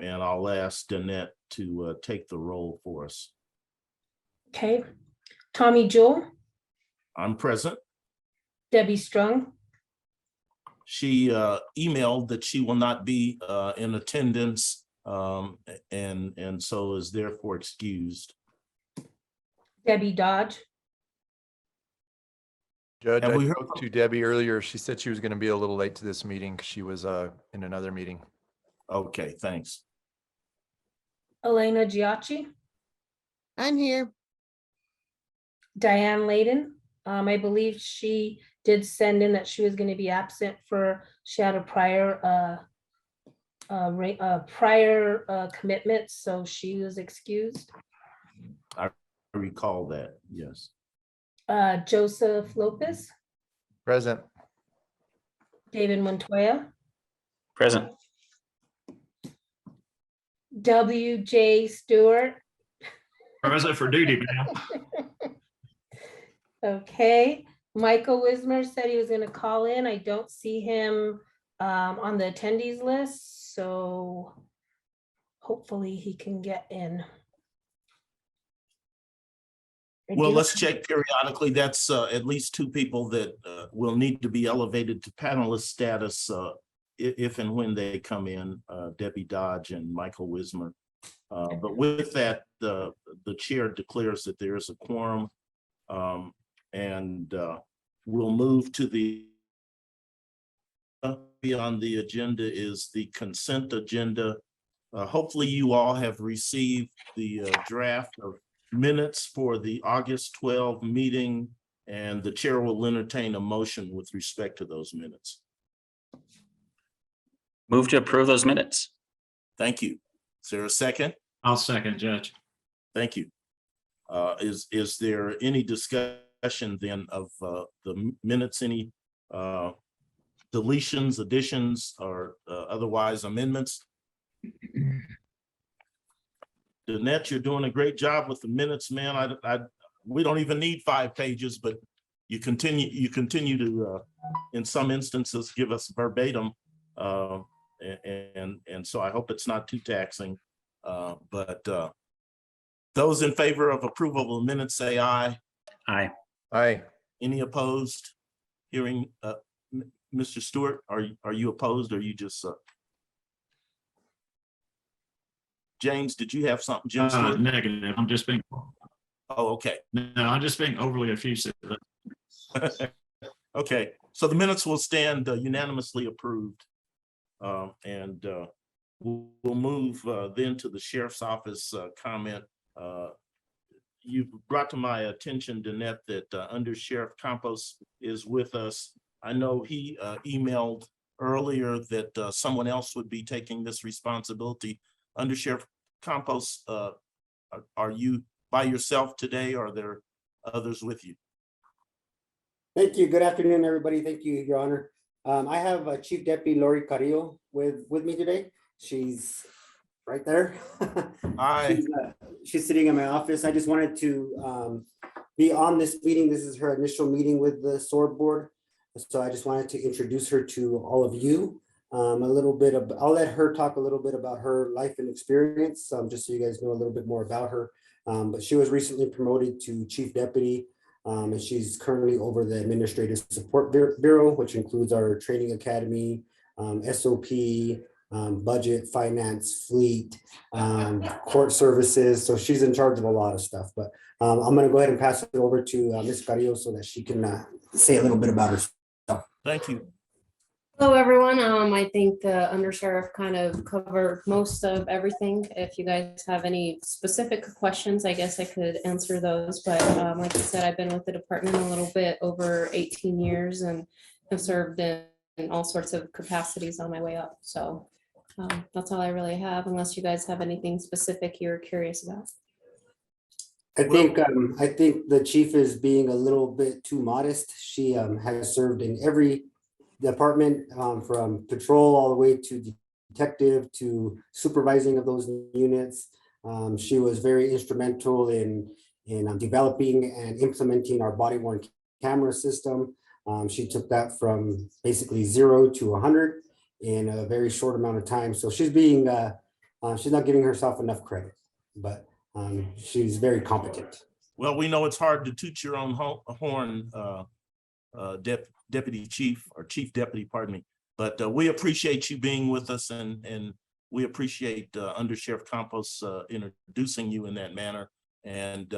and I'll ask Danette to take the roll for us. Okay. Tommy Jewell, I'm present. Debbie Strong, She emailed that she will not be in attendance and so is therefore excused. Debbie Dodge, Judge, Have I we heard spoke to Debbie earlier. She said she was going to be a little late to this meeting because she was in another meeting. Okay, thanks. Elena Giacci, I'm here. Diane Layden. I believe she did send in that she was going to be absent she had a prior commitment, so she was excused. I recall that, yes. Joseph Lopez, Present. David Montoya, Present. W.J. Stewart. Present for duty, man. Okay, Michael Wismer said he was going to call in. I don't see him on the attendees list, so hopefully he can get in. Well, let's check periodically. That's at least two people that will need to be elevated to panelist status if and when they come in, Debbie Dodge and Michael Wismer. But with that, the chair declares that there is a quorum, and we'll move to the on the agenda is the consent agenda. Hopefully you all have received the draft of minutes for the August 12 meeting, and the chair will entertain a motion with respect to those minutes. Move to approve those minutes. Thank you. Is there a second? I'll second, Judge. Thank you. Is there any discussion then of the minutes, any deletions, additions, or otherwise amendments? Danette, you're doing a great job with the minutes, man. We don't even need 5 pages, but you continue to, in some instances, give us verbatim, and so I hope it's not too taxing. But those in favor of approval of the minutes say aye. Aye. Aye. Any opposed? Hearing, Mr. Stewart, are you opposed, or you just? James, did you have something? Jim Stewart? Negative. I'm just being. Oh, okay. No, I'm just being overly effusive. Okay, so the minutes will stand unanimously approved. And we'll move then to the sheriff's office comment. You brought to my attention, Danette, that Under Sheriff Campos is with us. I know he emailed earlier that someone else would be taking this responsibility. Under Sheriff Campos, are you by yourself today, or are there others with you? Thank you. Good afternoon, everybody. Thank you, Your Honor. I have Chief Deputy Lori Carrillo with me today. She's right there. Hi. She's sitting in my office. I just wanted to be on this meeting. This is her initial meeting with the SOAR board. So I just wanted to introduce her to all of you. I'll let her talk a little bit about her life and experience, just so you guys know a little bit more about her. But she was recently promoted to Chief Deputy, and she's currently over the Administrative Support Bureau, which includes our training academy, SOP, budget, finance, fleet, court services. So she's in charge of a lot of stuff. But I'm going to go ahead and pass it over to Ms. Carrillo so that she can say a little bit about herself. Thank you. Hello, everyone. I think the undersheriff kind of covered most of everything. If you guys have any specific questions, I guess I could answer those. But like I said, I've been with the department a little bit over 18 years and have served in all sorts of capacities on my way up. So that's all I really have, unless you guys have anything specific you're curious about. I think the chief is being a little bit too modest. She has served in every department, from patrol all the way to detective to supervising of those units. She was very instrumental in developing and implementing our body-worn camera system. She took that from basically 0 to 100 in a very short amount of time. So she's being She's not giving herself enough credit, but she's very competent. Well, we know it's hard to toot your own horn, Deputy Chief or Chief Deputy, pardon me. But we appreciate you being with us, and we appreciate Under Sheriff Campos introducing you in that manner. And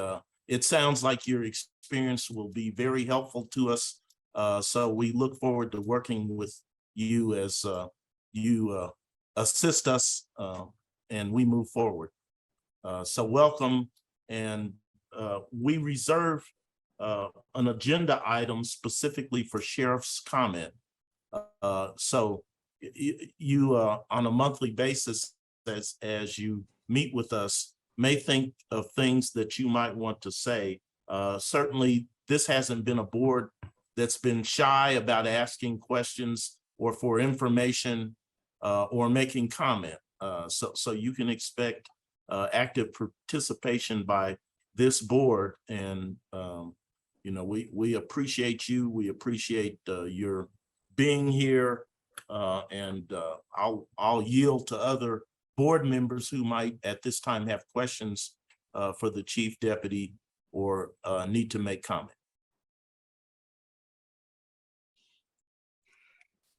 it sounds like your experience will be very helpful to us. So we look forward to working with you as you assist us and we move forward. So welcome. And we reserve an agenda item specifically for sheriff's comment. So you on a monthly basis, as you meet with us, may think of things that you might want to say. Certainly, this hasn't been a board that's been shy about asking questions or for information or making comment. So you can expect active participation by this board, and you know, we appreciate you. We appreciate your being here, and I'll yield to other board members who might at this time have questions for the Chief Deputy or need to make comment.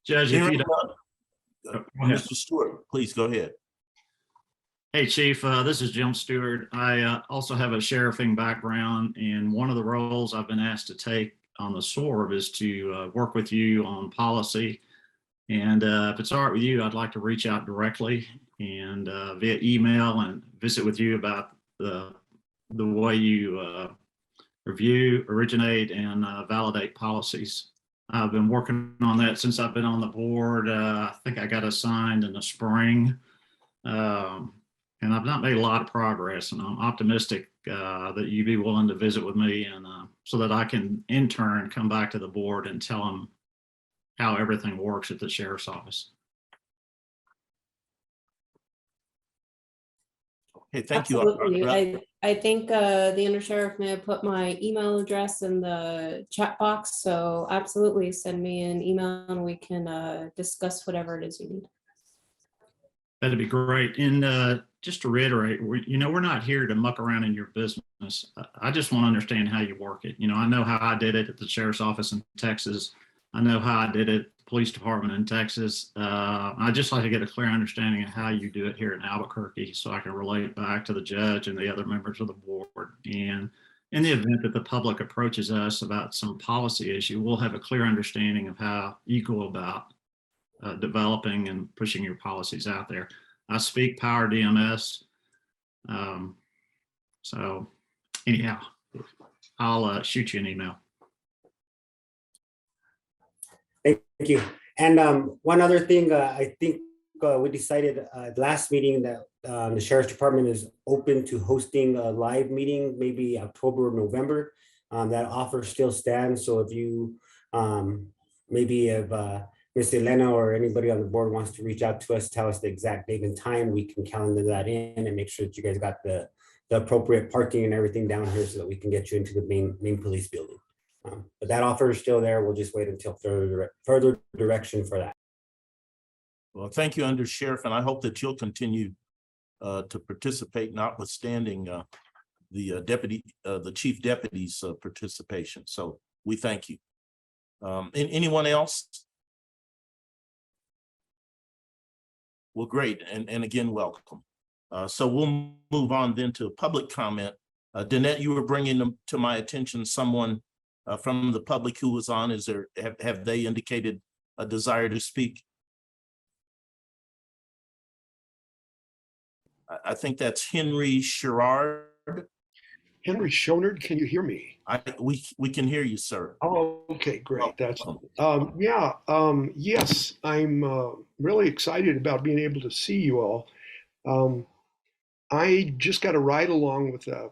Judge, if you don't. Go ahead. Mr. Stewart, please go ahead. Hey, Chief, this is Jim Stewart. I also have a sheriffing background, and one of the roles I've been asked to take on the SORB is to work with you on policy. And if it's all right with you, I'd like to reach out directly and via email and visit with you about the way you review, originate, and validate policies. I've been working on that since I've been on the board. I think I got assigned in the spring. And I've not made a lot of progress, and I'm optimistic that you'd be willing to visit with me, and so that I can in turn come back to the board and tell them how everything works at the sheriff's office. Okay, thank you. Absolutely. I think the undersheriff may have put my email address in the chat box, so absolutely send me an email and we can discuss whatever it is you need. That'd be great. And just to reiterate, we're not here to muck around in your business. I just want to understand how you work it. I know how I did it at the sheriff's office in Texas. I know how I did it at the police department in Texas. I just like to get a clear understanding of how you do it here in Albuquerque, so I can relate back to the judge and the other members of the board. And in the event that the public approaches us about some policy issue, we'll have a clear understanding of how you go about developing and pushing your policies out there. I speak Power DMS. So anyhow, I'll shoot you an email. Thank you. And one other thing, I think we decided last meeting that the Sheriff's Department is open to hosting a live meeting, maybe October or November. That offer still stands. So if you, maybe if Ms. Elena or anybody on the board wants to reach out to us, tell us the exact date and time, we can calendar that in and make sure that you guys got the appropriate parking and everything down here so that we can get you into the main police building. But that offer is still there. We'll just wait until further direction for that. Well, thank you, Under Sheriff, and I hope that you'll continue to participate, notwithstanding the Chief Deputy's participation. So we thank you. Anyone else? Well, great, and again, welcome. So we'll move on then to public comment. Danette, you were bringing to my attention someone from the public who was on. Have they indicated a desire to speak? I think that's Henry Sherrard. Henry Schonard, can you hear me? We can hear you, sir. Oh, okay, great. That's Welcome. yes, I'm really excited about being able to see you all. I just got a ride along with a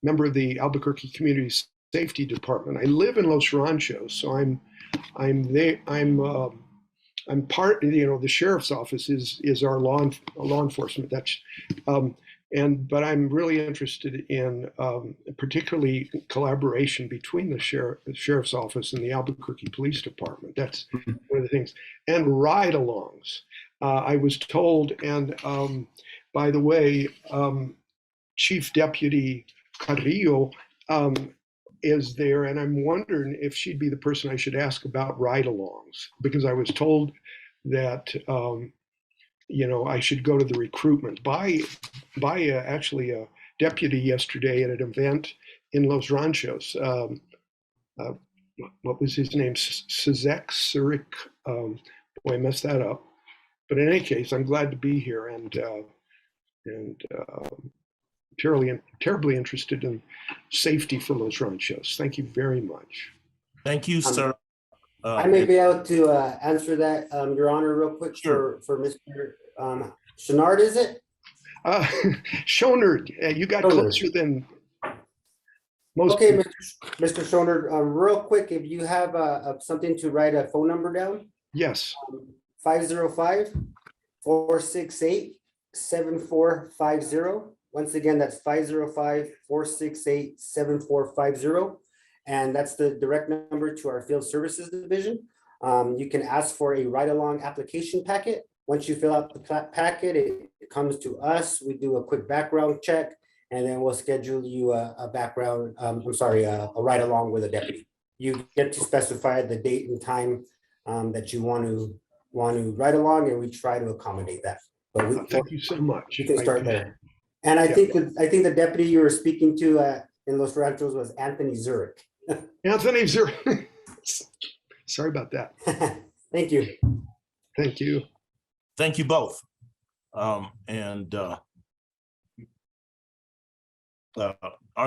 member of the Albuquerque Community Safety Department. I live in Los Ranchos, so I'm there. I'm part. The sheriff's office is our law enforcement. That's but I'm really interested in particularly collaboration between the sheriff's office and the Albuquerque Police Department. That's one of the things. And ride-alongs. I was told, and by the way, Chief Deputy Carrillo is there, and I'm wondering if she'd be the person I should ask about ride-alongs, because I was told that I should go to the recruitment by actually a deputy yesterday at an event in Los Ranchos. What was his name? Surik. Boy, I messed that up. But in any case, I'm glad to be here and terribly interested in safety for Los Ranchos. Thank you very much. Thank you, sir. I may be able to answer that, Your Honor, real quick. Sure. For Mr. Chenard, is it? Schonert, you got Schonert. closer than most Okay, people. Mr. Schonard, real quick, if you have something to write a phone number down, Yes. 505-468-7450. Once again, that's 505-468-7450. And that's the direct number to our Field Services Division. You can ask for a ride-along application packet. Once you fill out the packet, it comes to us. We do a quick background check, and then we'll schedule you a ride-along with a deputy. You get to specify the date and time that you want to ride along, and we try to accommodate that. But Thank you so much. you can start there. And I think the deputy you were speaking to in Los Ranchos was Anthony Zurich. Anthony Zurich. Sorry about that. Thank you. Thank you. Thank you both. Are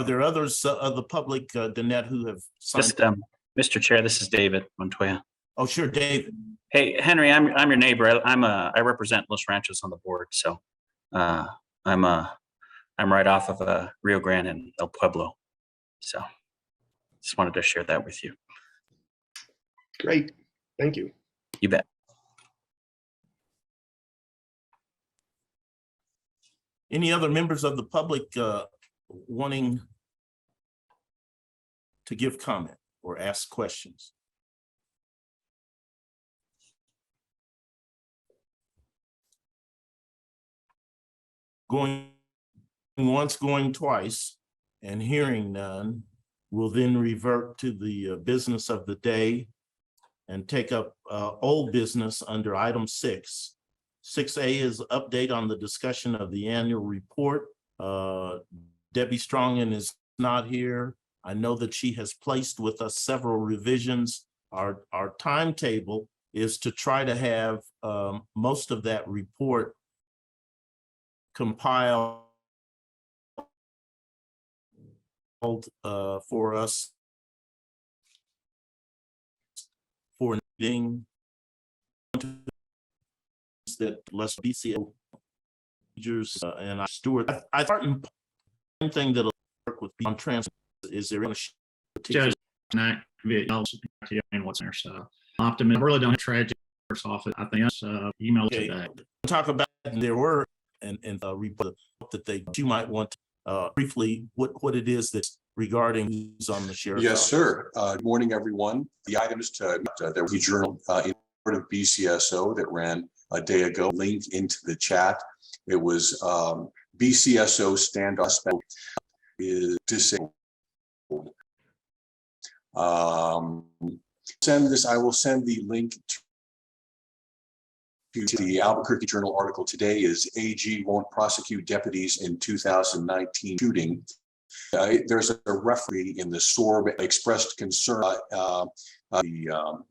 there others of the public, Danette, who have signed? Just, Mr. Chair, this is David Montoya. Oh, sure, David. Hey, Henry, I'm your neighbor. I represent Los Ranchos on the board, so I'm right off of Rio Grande and El Pueblo. So just wanted to share that with you. Great. Thank you. You bet. Any other members of the public wanting to give comment or ask questions? Going once, going twice, and hearing none, we'll then revert to the business of the day and take up old business under item 6. 6A is update on the discussion of the annual report. Debbie Strongin is not here. I know that she has placed with us several revisions. Our timetable is to try to have most of that report compiled for us for meeting that less BCSO and Stewart. I thought one thing that'll work with on trans is there Judge, what's there? So optimism. I really don't have tragedy off it. I think that's email today. Talk about there were and report that you might want to briefly what it is that's regarding who's on the sheriff's Yes, office. sir. Good morning, everyone. The items to there was a journal in support of BCSO that ran a day ago, linked into the chat. It was BCSO standoff is disabled. Send this. I will send the link to the Albuquerque Journal article today. Is AG won't prosecute deputies in 2019 shooting. There's a referee in the SORB expressed concern. The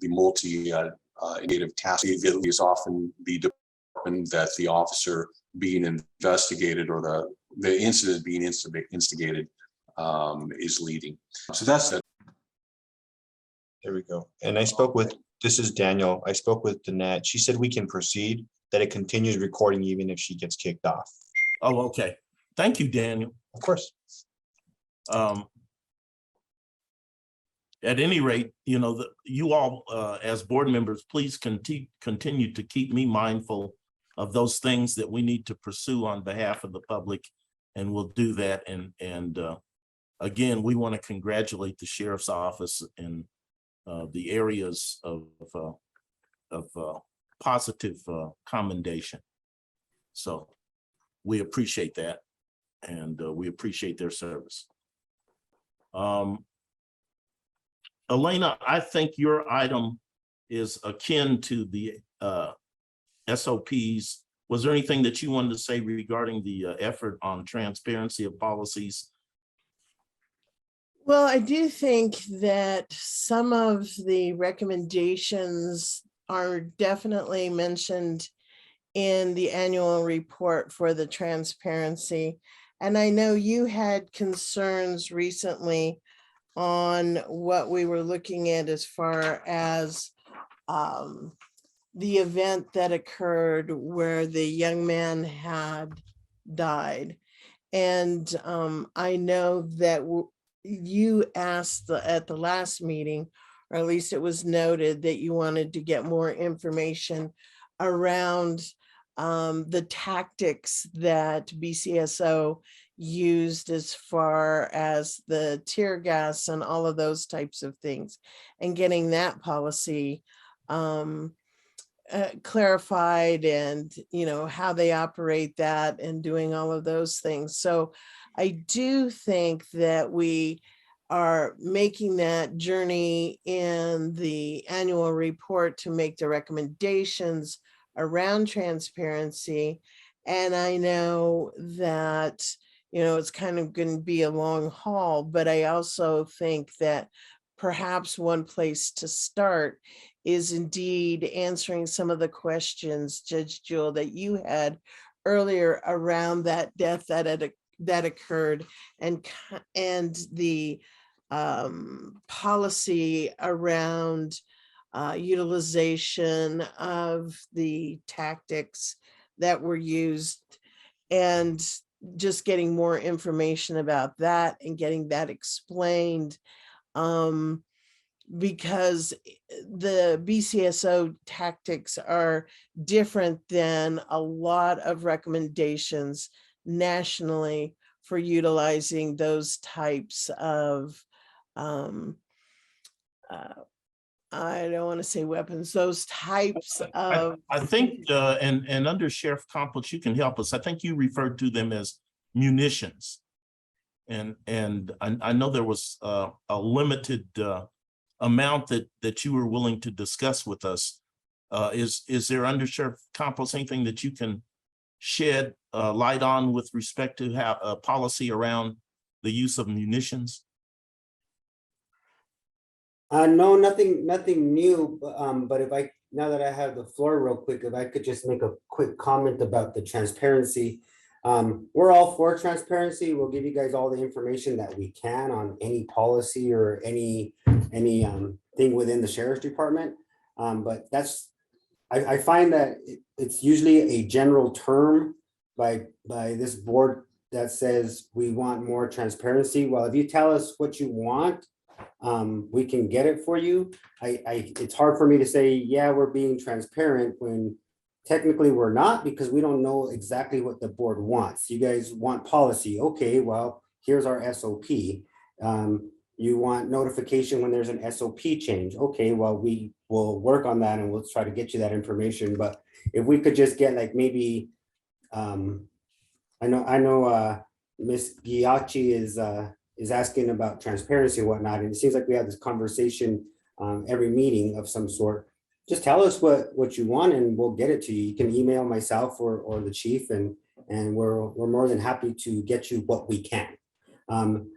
multi-native task is often the department that the officer being investigated or the incident being instigated is leading. So that's it. There we go. And I spoke with, this is Daniel. I spoke with Danette. She said we can proceed, that it continues recording even if she gets kicked off. Oh, okay. Thank you, Daniel. Of course. At any rate, you know, you all as board members, please continue to keep me mindful of those things that we need to pursue on behalf of the public, and we'll do that. And again, we want to congratulate the sheriff's office and the areas of positive commendation. So we appreciate that, and we appreciate their service. Elena, I think your item is akin to the SOPs. Was there anything that you wanted to say regarding the effort on transparency of policies? Well, I do think that some of the recommendations are definitely mentioned in the annual report for the transparency. And I know you had concerns recently on what we were looking at as far as the event that occurred where the young man had died. And I know that you asked at the last meeting, or at least it was noted, that you wanted to get more information around the tactics that BCSO used as far as the tear gas and all of those types of things, and getting that policy clarified, and how they operate that and doing all of those things. So I do think that we are making that journey in the annual report to make the recommendations around transparency. And I know that it's kind of going to be a long haul, but I also think that perhaps one place to start is indeed answering some of the questions, Judge Jewel, that you had earlier around that death that occurred, and the policy around utilization of the tactics that were used, and just getting more information about that and getting that explained. Because the BCSO tactics are different than a lot of recommendations nationally for utilizing those types of, I don't want to say weapons, those types of. I think, and under Sheriff Campos, you can help us. I think you referred to them as munitions. And I know there was a limited amount that you were willing to discuss with us. Is there, under Sheriff Campos, anything that you can shed light on with respect to how a policy around the use of munitions? No, nothing new, but now that I have the floor real quick, if I could just make a quick comment about the transparency. We're all for transparency. We'll give you guys all the information that we can on any policy or any thing within the sheriff's department. But I find that it's usually a general term by this board that says we want more transparency. Well, if you tell us what you want, we can get it for you. It's hard for me to say, yeah, we're being transparent when technically we're not, because we don't know exactly what the board wants. You guys want policy. Okay, well, here's our SOP. You want notification when there's an SOP change. Okay, well, we will work on that and we'll try to get you that information. But if we could just get like maybe, I know Miss Giacci is asking about transparency and whatnot, and it seems like we have this conversation every meeting of some sort. Just tell us what you want and we'll get it to you. You can email myself or the chief, and we're more than happy to get you what we can.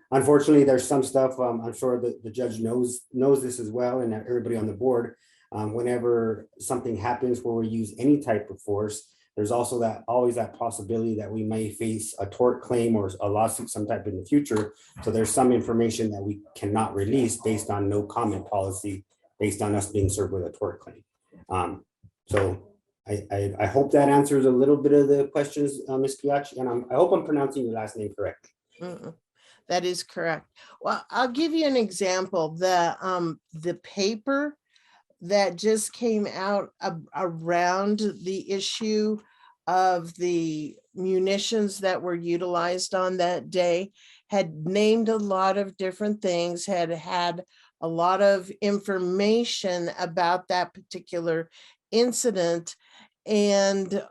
Unfortunately, there's some stuff, I'm sure the judge knows this as well, and everybody on the board. Whenever something happens where we use any type of force, there's also always that possibility that we may face a tort claim or a lawsuit sometime in the future. So there's some information that we cannot release based on no comment policy, based on us being served with a tort claim. So I hope that answers a little bit of the questions, Ms. Giacci, and I hope I'm pronouncing your last name correctly. That is correct. Well, I'll give you an example. The paper that just came out around the issue of the munitions that were utilized on that day had named a lot of different things, had a lot of information about that particular incident. And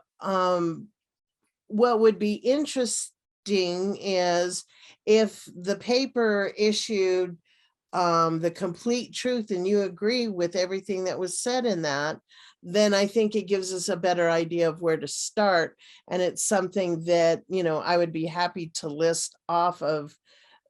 what would be interesting is if the paper issued the complete truth and you agree with everything that was said in that, then I think it gives us a better idea of where to start. And it's something that, you know, I would be happy to list off of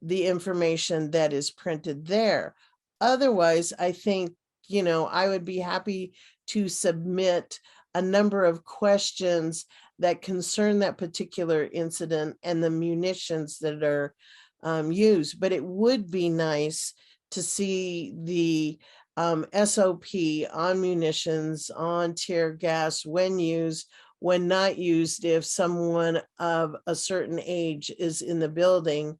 the information that is printed there. Otherwise, I think, you know, I would be happy to submit a number of questions that concern that particular incident and the munitions that are used. But it would be nice to see the SOP on munitions, on tear gas, when used, when not used, if someone of a certain age is in the building.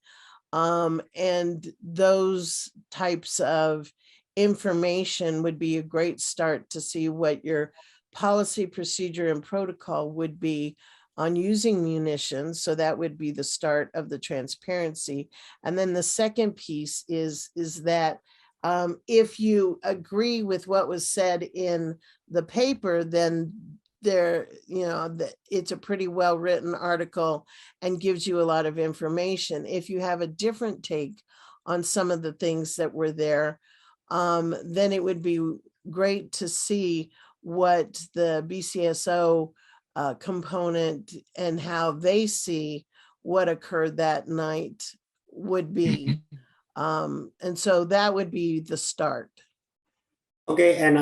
And those types of information would be a great start to see what your policy, procedure, and protocol would be on using munitions. So that would be the start of the transparency. And then the second piece is that if you agree with what was said in the paper, then there, you know, that it's a pretty well-written article and gives you a lot of information. If you have a different take on some of the things that were there, then it would be great to see what the BCSO component and how they see what occurred that night would be. And so that would be the start. Okay, and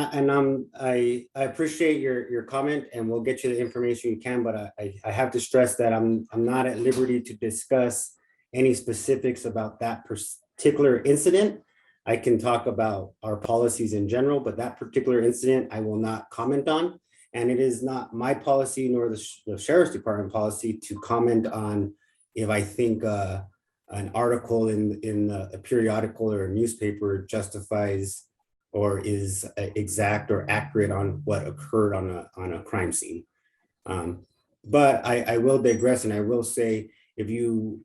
I appreciate your comment, and we'll get you the information you can, but I have to stress that I'm not at liberty to discuss any specifics about that particular incident. I can talk about our policies in general, but that particular incident I will not comment on. And it is not my policy nor the Sheriff's Department policy to comment on if I think an article in a periodical or a newspaper justifies or is exact or accurate on what occurred on a crime scene. But I will digress, and I will say, if you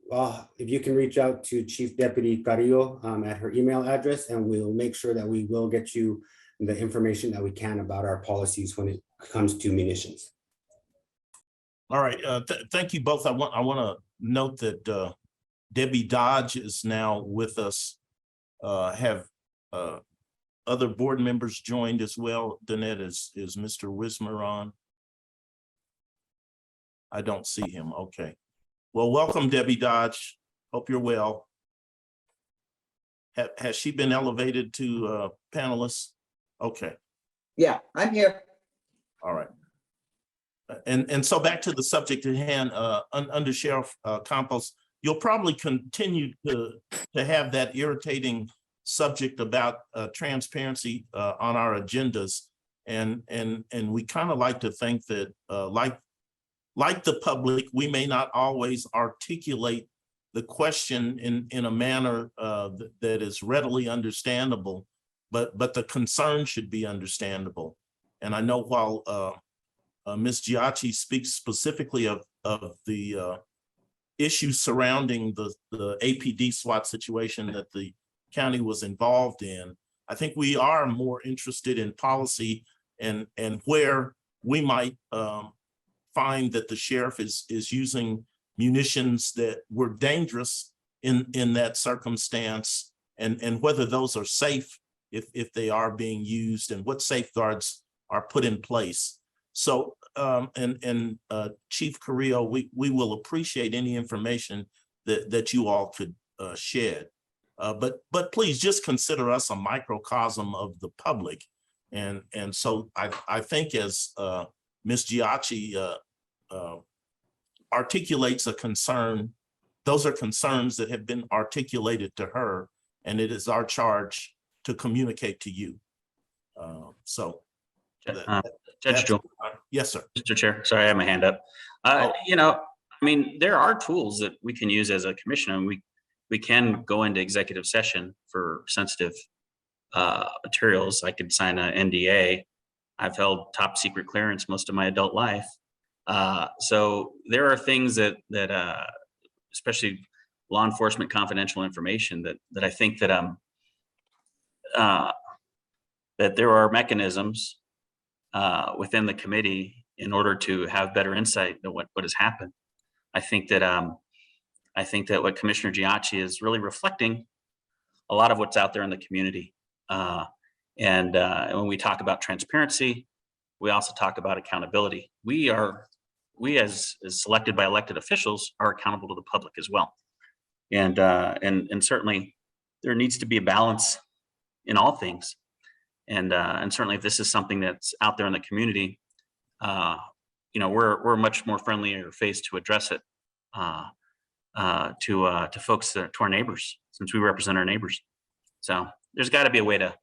can reach out to Chief Deputy Carrillo at her email address, and we'll make sure that we will get you the information that we can about our policies when it comes to munitions. All right, thank you both. I want to note that Debbie Dodge is now with us. Have other board members joined as well? Danette, is Mr. Wismer on? I don't see him. Okay. Well, welcome, Debbie Dodge. Hope you're well. Has she been elevated to panelist? Okay. Yeah, I'm here. All right. And so back to the subject at hand, under Sheriff Campos, you'll probably continue to have that irritating subject about transparency on our agendas. And we kind of like to think that like the public, we may not always articulate the question in a manner that is readily understandable, but the concern should be understandable. And I know while Ms. Giacci speaks specifically of the issues surrounding the APD SWAT situation that the county was involved in, I think we are more interested in policy and where we might find that the sheriff is using munitions that were dangerous in that circumstance, and whether those are safe if they are being used, and what safeguards are put in place. So Chief Carrillo, we will appreciate any information that you all could shed. But please just consider us a microcosm of the public. And so I think as Ms. Giacci articulates a concern, those are concerns that have been articulated to her, and it is our charge to communicate to you. Judge Jewell. Yes, sir. Mr. Chair, sorry, I have my hand up. You know, I mean, there are tools that we can use as a commission, and we can go into executive session for sensitive materials. I could sign an NDA. I've held top secret clearance most of my adult life. So there are things that especially law enforcement confidential information that I think that that there are mechanisms within the committee in order to have better insight into what has happened. I think that what Commissioner Giacci is really reflecting a lot of what's out there in the community. And when we talk about transparency, we also talk about accountability. We as selected by elected officials are accountable to the public as well. And certainly there needs to be a balance in all things. And certainly if this is something that's out there in the community, we're much more friendlier face to address it to folks, to our neighbors, since we represent our neighbors. So there's got to be a way to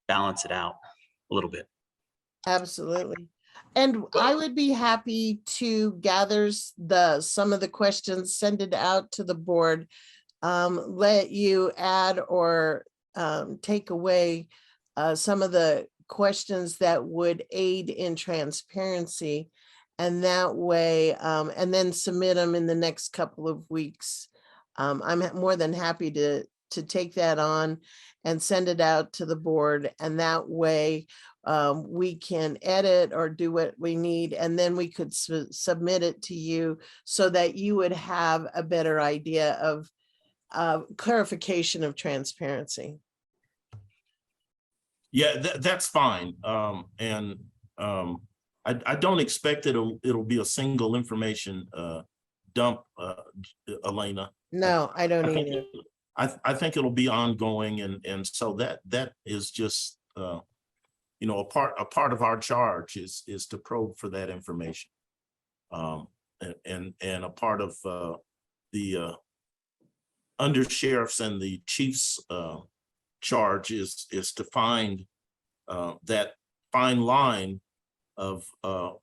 balance it out a little bit. Absolutely. And I would be happy to gather some of the questions, send it out to the board, let you add or take away some of the questions that would aid in transparency. And that way, and then submit them in the next couple of weeks. I'm more than happy to take that on and send it out to the board. And that way we can edit or do what we need. And then we could submit it to you so that you would have a better idea of clarification of transparency. Yeah, that's fine. I don't expect it'll be a single information dump, Elena. No, I don't either. I think it'll be ongoing, and so that is just a part of our charge is to probe for that information, and a part of the undersheriffs and the chief's charge is to find that fine line of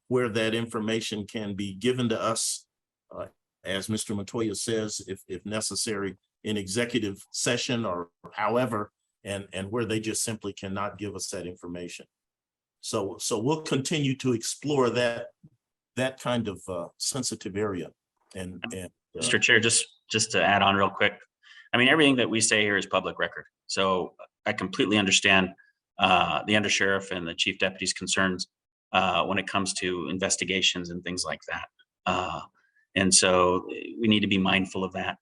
where that information can be given to us, as Mr. Montoya says, if necessary, in executive session or however, and where they just simply cannot give us that information. So we'll continue to explore that kind of sensitive area. And Mr. Chair, just to add on real quick, I mean, everything that we say here is public record. So I completely understand the undersheriff and the chief deputy's concerns when it comes to investigations and things like that. And so we need to be mindful of that.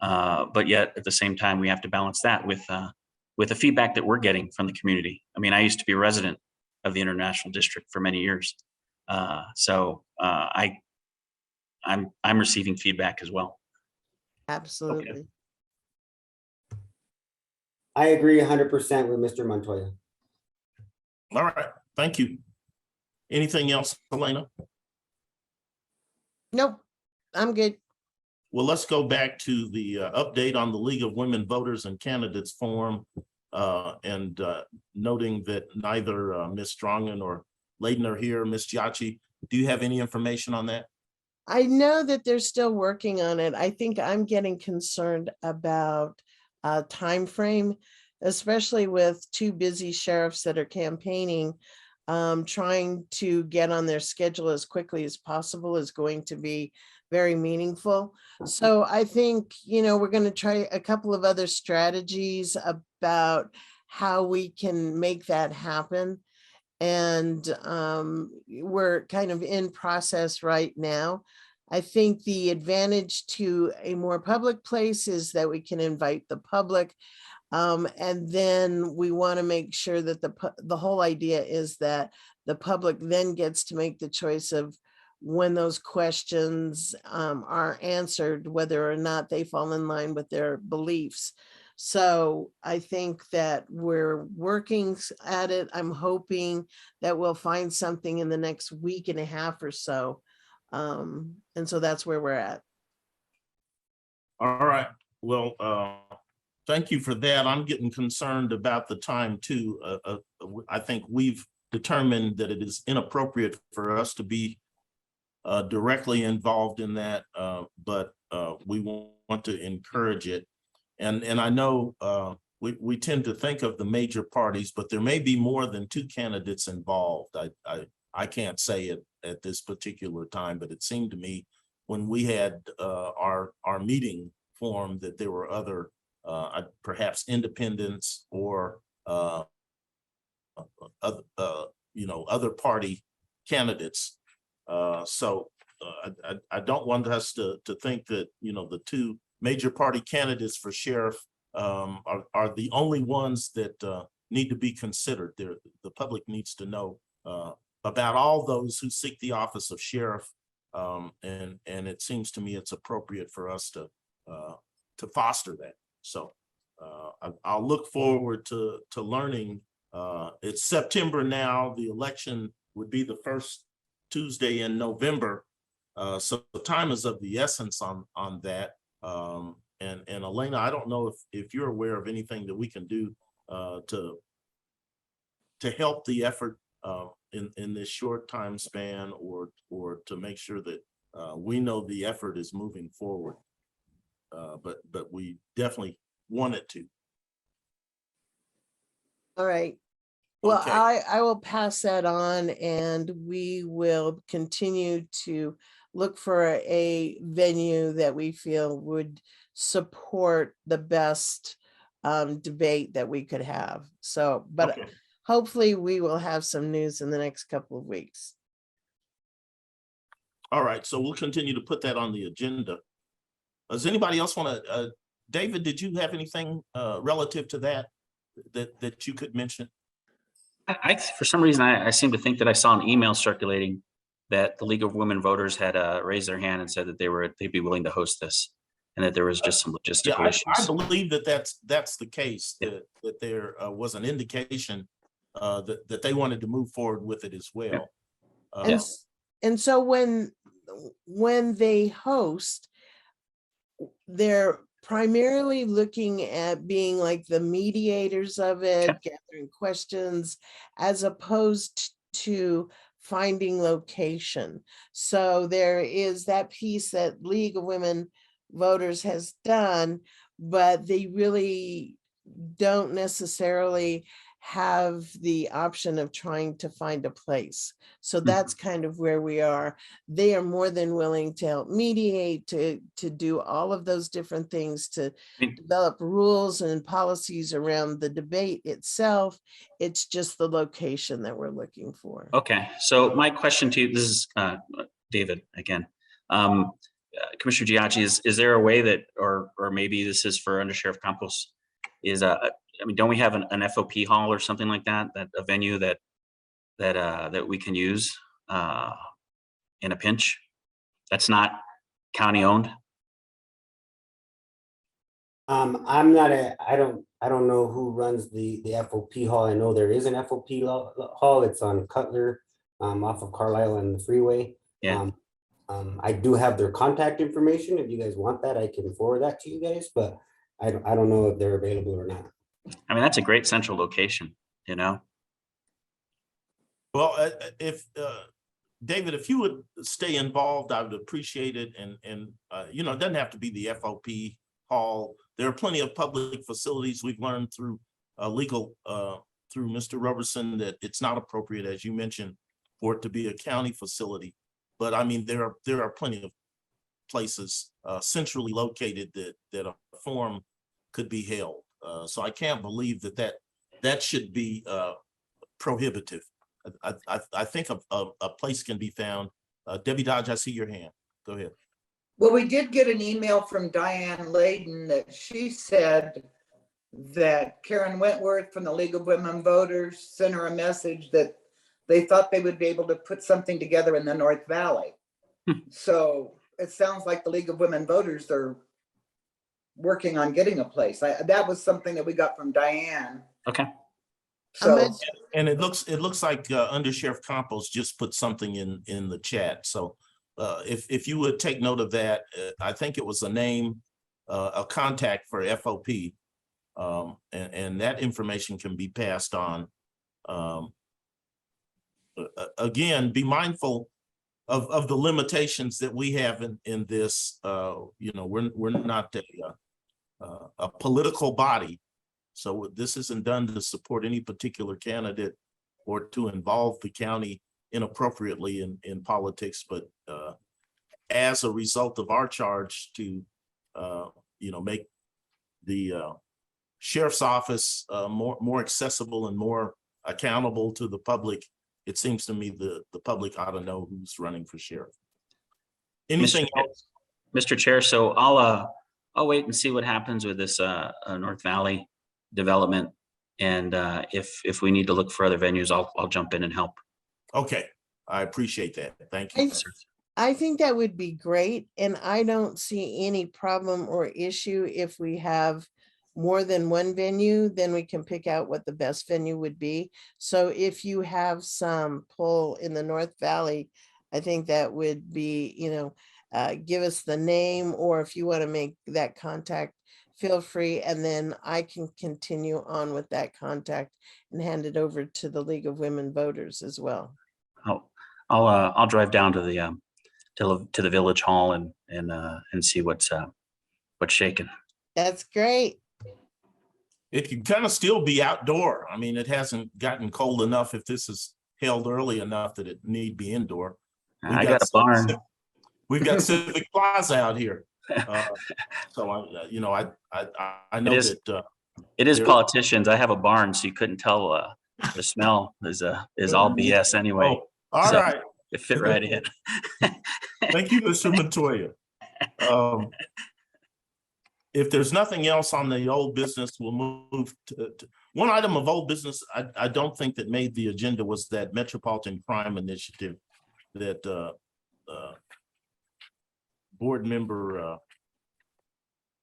But yet at the same time, we have to balance that with the feedback that we're getting from the community. I mean, I used to be a resident of the International District for many years. So I'm receiving feedback as well. Absolutely. Okay. I agree 100% with Mr. Montoya. all right, thank you. Anything else, Elena? Nope, I'm good. Well, let's go back to the update on the League of Women Voters and Candidates Forum, and noting that neither Ms. Strongin or Layden are here. Ms. Giacci, do you have any information on that? I know that they're still working on it. I think I'm getting concerned about time frame, especially with two busy sheriffs that are campaigning. Trying to get on their schedule as quickly as possible is going to be very meaningful. So I think, we're going to try a couple of other strategies about how we can make that happen. And we're kind of in process right now. I think the advantage to a more public place is that we can invite the public. And then we want to make sure that the whole idea is that the public then gets to make the choice of when those questions are answered, whether or not they fall in line with their beliefs. So I think that we're working at it. I'm hoping that we'll find something in the next week and a half or so. And so that's where we're at. All right, well, thank you for that. I'm getting concerned about the time too. I think we've determined that it is inappropriate for us to be directly involved in that, but we want to encourage it. And I know we tend to think of the major parties, but there may be more than two candidates involved. I can't say it at this particular time, but it seemed to me when we had our meeting form that there were other perhaps independents or other party candidates. So I don't want us to think that, the two major party candidates for sheriff are the only ones that need to be considered. The public needs to know about all those who seek the office of sheriff. And it seems to me it's appropriate for us to foster that. So I'll look forward to learning. It's September now. The election would be the first Tuesday in November. So time is of the essence on that. And Elena, I don't know if you're aware of anything that we can do to help the effort in this short time span, or to make sure that we know the effort is moving forward. But we definitely want it to. All right. Well, Okay. I will pass that on, and we will continue to look for a venue that we feel would support the best debate that we could have. So, but Okay. hopefully we will have some news in the next couple of weeks. All right, so we'll continue to put that on the agenda. Does anybody else want to, David, did you have anything relative to that you could mention? For some reason, I seem to think that I saw an email circulating that the League of Women Voters had raised their hand and said that they'd be willing to host this, and that there was just some logistical Yeah, issues. I believe that's the case. Yeah. That there was an indication that they wanted to move forward with it as well. And so when they host, they're primarily looking at being like the mediators of it, gathering questions, as opposed to finding location. So there is that piece that League of Women Voters has done, but they really don't necessarily have the option of trying to find a place. So that's kind of where we are. They are more than willing to help mediate, to do all of those different things, to develop rules and policies around the debate itself. It's just the location that we're looking for. Okay, so my question to you, this is David again. Commissioner Giacci, is there a way that, or maybe this is for Under Sheriff Campos, I mean, don't we have an FOP hall or something like that, a venue that we can use in a pinch that's not county owned? I don't know who runs the FOP hall. I know there is an FOP hall. It's on Cutler, off of Carlisle and the freeway. Yeah. I do have their contact information. If you guys want that, I can forward that to you guys, but I don't know if they're available or not. I mean, that's a great central location, you know? Well, if David, if you would stay involved, I would appreciate it. And it doesn't have to be the FOP hall. There are plenty of public facilities. We've learned through legal, through Mr. Roberson, that it's not appropriate, as you mentioned, for it to be a county facility. But I mean, there are plenty of places centrally located that a forum could be held. So I can't believe that should be prohibitive. I think a place can be found. Debbie Dodge, I see your hand. Go ahead. Well, we did get an email from Diane Layden that she said that Karen Wentworth from the League of Women Voters sent her a message that they thought they would be able to put something together in the North Valley. So it sounds like the League of Women Voters are working on getting a place. That was something that we got from Diane. Okay. So, and it looks like Under Sheriff Campos just put something in the chat. So if you would take note of that, I think it was a name, a contact for FOP, and that information can be passed on. Again, be mindful of the limitations that we have in this. We're not a political body, so this isn't done to support any particular candidate or to involve the county inappropriately in politics, but as a result of our charge to make the sheriff's office more accessible and more accountable to the public it seems to me the public ought to know who's running for sheriff. Anything else? Mr. Chair, so I'll wait and see what happens with this North Valley development. And if we need to look for other venues, I'll jump in and help. Okay, I appreciate that. Thank you. I think that would be great, and I don't see any problem or issue if we have more than one venue, then we can pick out what the best venue would be. So if you have some pull in the North Valley, I think that would be, give us the name, or if you want to make that contact, feel free, and then I can continue on with that contact and hand it over to the League of Women Voters as well. I'll drive down to the village hall and see what's shaking. That's great. It can kind of still be outdoor. I mean, it hasn't gotten cold enough if this is held early enough that it need be indoor. I got a barn. We've got Civic Plaza out here. So I know that it is politicians. I have a barn, so you couldn't tell the smell is all BS anyway. Oh, all so right. It fit right in. Thank you, Mr. Montoya. If there's nothing else on the old business, we'll move to one item of old business. I don't think that made the agenda was that Metropolitan Crime Initiative that board member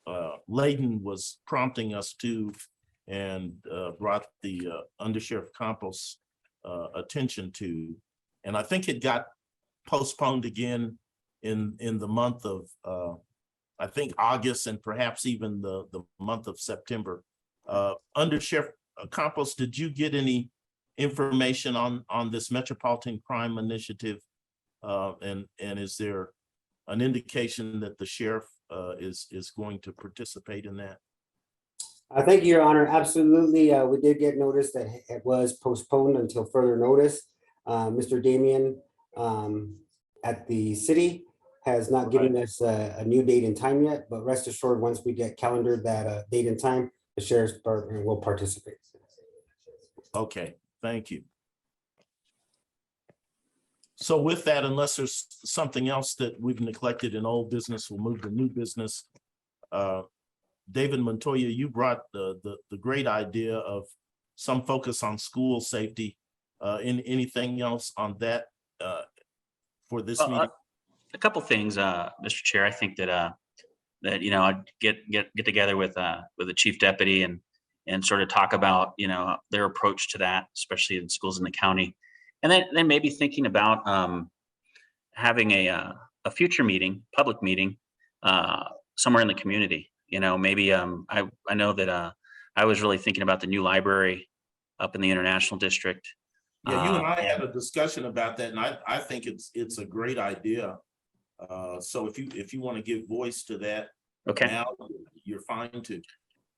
Layden was prompting us to and brought the Undersheriff Campos attention to. And I think it got postponed again in the month of I think August, and perhaps even the month of September. Undersheriff Campos, did you get any information on this Metropolitan Crime Initiative? And is there an indication that the sheriff is going to participate in that? Thank you, Your Honor. Absolutely. We did get notice that it was postponed until further notice. Mr. Damian at the city has not given us a new date and time yet, but rest assured, once we get calendared that date and time, the sheriff's department will participate. Okay, thank you. So with that, unless there's something else that we've neglected in old business, we'll move to new business. David Montoya, you brought the great idea of some focus on school safety. Anything else on that for this meeting? A couple things, Mr. Chair. I think that I'd get together with the chief deputy and sort of talk about their approach to that, especially in schools in the county, and then maybe thinking about having a future meeting, public meeting, somewhere in the community. Maybe I know that I was really thinking about the new library up in the International District. Yeah, you and I had a discussion about that, and I think it's a great idea. So if you want to give voice to that, okay, now you're fine to.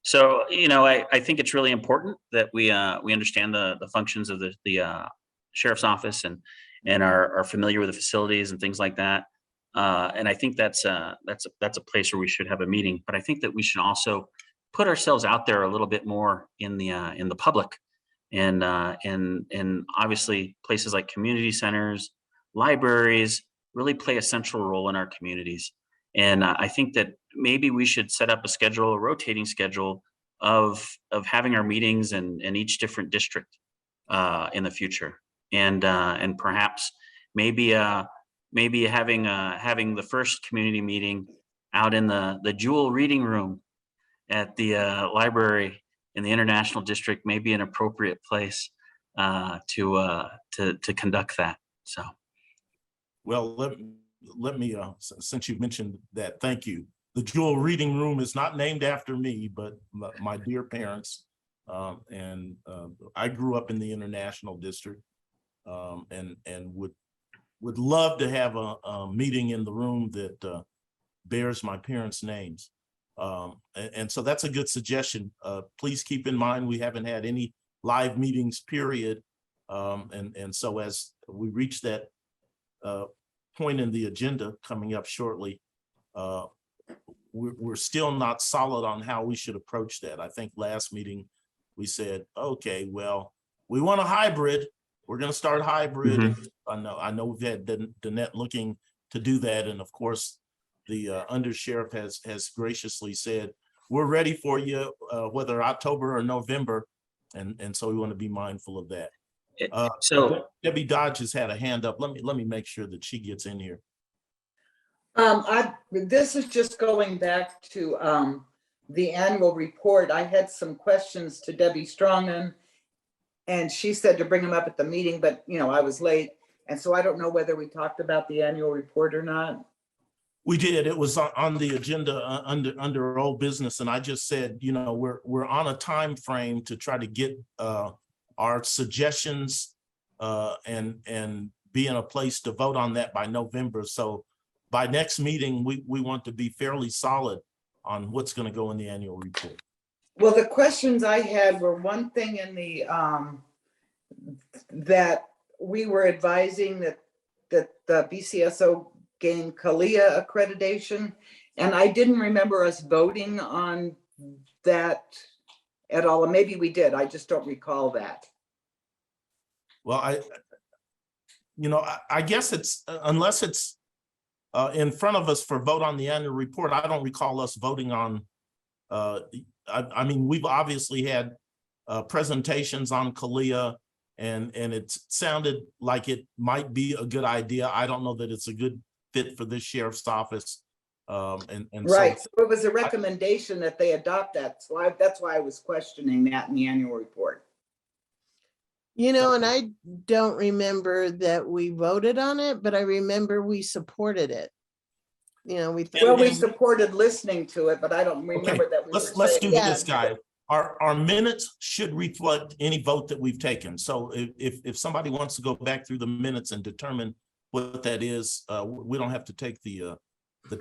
So I think it's really important that we understand the functions of the sheriff's office and are familiar with the facilities and things like that. And I think that's a place where we should have a meeting. But I think that we should also put ourselves out there a little bit more in the public, and obviously places like community centers, libraries really play a central role in our communities. And I think that maybe we should set up a rotating schedule of having our meetings in each different district in the future, and perhaps maybe having the first community meeting out in the Jewel Reading Room at the library in the International District may be an appropriate place to conduct that. So. Well, let me since you mentioned that, thank you. The Jewel Reading Room is not named after me, but my dear parents. And I grew up in the International District, and would love to have a meeting in the room that bears my parents' names. And so that's a good suggestion. Please keep in mind, we haven't had any live meetings, period. And so as we reach that point in the agenda coming up shortly, we're still not solid on how we should approach that. I think last meeting we said, okay, well, we want a hybrid, we're gonna start hybrid. Mhm. And I know we've had Danette looking to do that. And of course, the undersheriff has graciously said, we're ready for you, whether October or November. And so we want to be mindful of that. So Debbie Dodge has had a hand up. Let me make sure that she gets in here. This is just going back to the annual report. I had some questions to Debbie Strongin, and she said to bring them up at the meeting, but I was late. And so I don't know whether we talked about the annual report or not. We did. It was on the agenda under old business, and I just said, we're on a time frame to try to get our suggestions and be in a place to vote on that by November. So by next meeting, we want to be fairly solid on what's going to go in the annual report. Well, the questions I had were one thing in the that we were advising that the BCSO gain CALIA accreditation. And I didn't remember us voting on that at all. And maybe we did. I just don't recall that. Well, I guess it's, unless it's in front of us for vote on the annual report, I don't recall us voting on, I mean, we've obviously had presentations on CALIA, and it sounded like it might be a good idea. I don't know that it's a good fit for this sheriff's office. And right. so So it was a recommendation that they adopt that. So that's why I was questioning that in the annual report. And I don't remember that we voted on it, but I remember we supported it. We supported listening to it, but I don't remember that. Let's do this, guys. Our minutes should reflect any vote that we've taken. So if somebody wants to go back through the minutes and determine what that is, we don't have to take the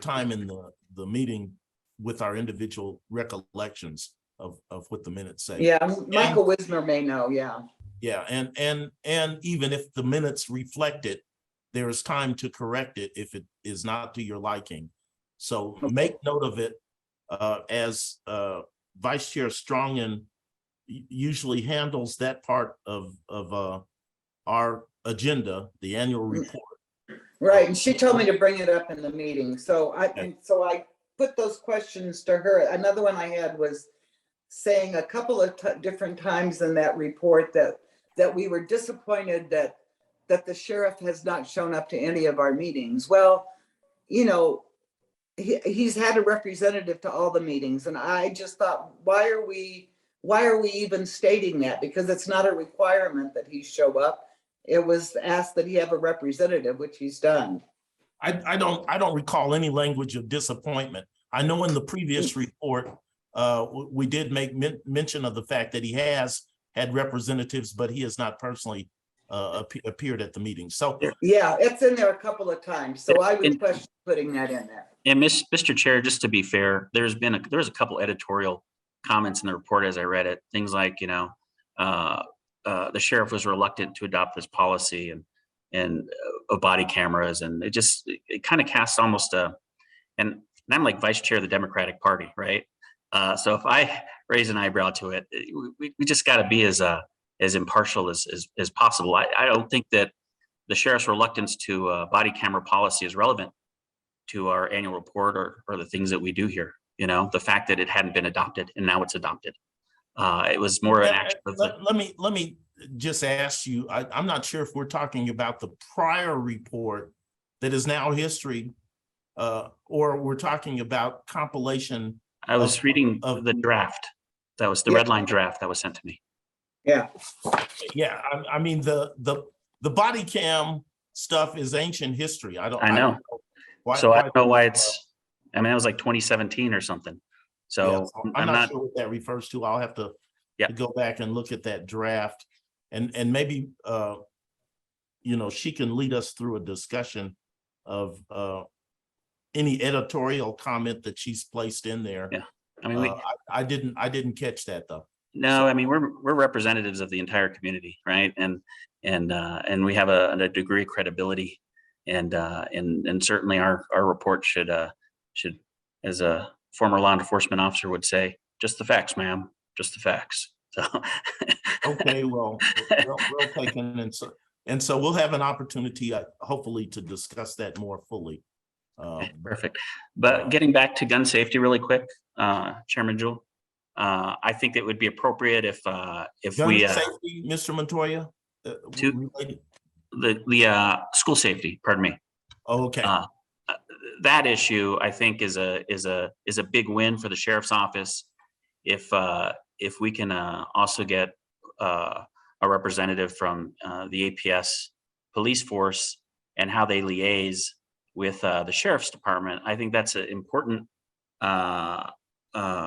time in the meeting with our individual recollections of what the minutes say. Yeah, Michael Wisner may know. Yeah. Yeah, and even if the minutes reflect it, there is time to correct it if it is not to your liking. So make note of it, as Vice Chair Strongin usually handles that part of our agenda, the annual report. Right, and she told me to bring it up in the meeting. So I put those questions to her. Another one I had was saying a couple of different times in that report that we were disappointed that the sheriff has not shown up to any of our meetings. Well, he's had a representative to all the meetings, and I just thought, why are we even stating that? Because it's not a requirement that he show up. It was asked that he have a representative, which he's done. I don't recall any language of disappointment. I know in the previous report, we did make mention of the fact that he has had representatives, but he has not personally appeared at the meeting. So yeah, it's in there a couple of times. So I would question putting that in there. And Mr. Chair, just to be fair, there's a couple editorial comments in the report as I read it. Things like, the sheriff was reluctant to adopt this policy and body cameras, and it kind of casts almost and I'm like vice chair of the Democratic Party, right? So if I raise an eyebrow to it, we just got to be as impartial as possible. I don't think that the sheriff's reluctance to body camera policy is relevant to our annual report or the things that we do here. The fact that it hadn't been adopted and now it's adopted. It was more an action. Let me just ask you, I'm not sure if we're talking about the prior report that is now history, or we're talking about compilation. I was reading of the draft. That was the red line draft that was sent to me. Yeah. Yeah. I mean, the body cam stuff is ancient history. I know. I don't know why it's, it was like 2017 or something. So I'm not sure what that refers to. I'll have to go back and look at that draft, and maybe, she can lead us through a discussion of any editorial comment that she's placed in there. Yeah. I mean, I didn't catch that though. No, so. I mean, we're representatives of the entire community, right? And we have a degree of credibility, and certainly our report should, as a former law enforcement officer would say, just the facts, ma'am, just the facts. So. Okay, well taken, and so we'll have an opportunity, hopefully, to discuss that more fully. Perfect. But getting back to gun safety really quick, Chairman Jewell, I think it would be appropriate if Gun we safety, Mr. Montoya, related? the school safety, pardon me. Okay. That issue, I think, is a big win for the sheriff's office. If we can also get a representative from the APS police force and how they liaise with the sheriff's department, I think that's an important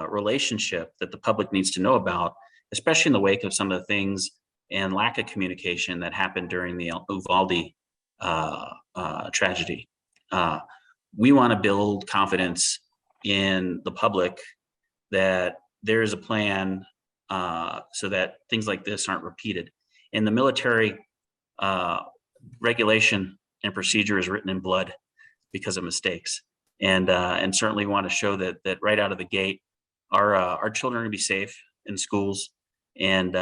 relationship that the public needs to know about, especially in the wake of some of the things and lack of communication that happened during the Uvalde tragedy. We want to build confidence in the public that there is a plan so that things like this aren't repeated. And the military regulation and procedure is written in blood because of mistakes. And certainly want to show that right out of the gate, our children are going to be safe in schools, and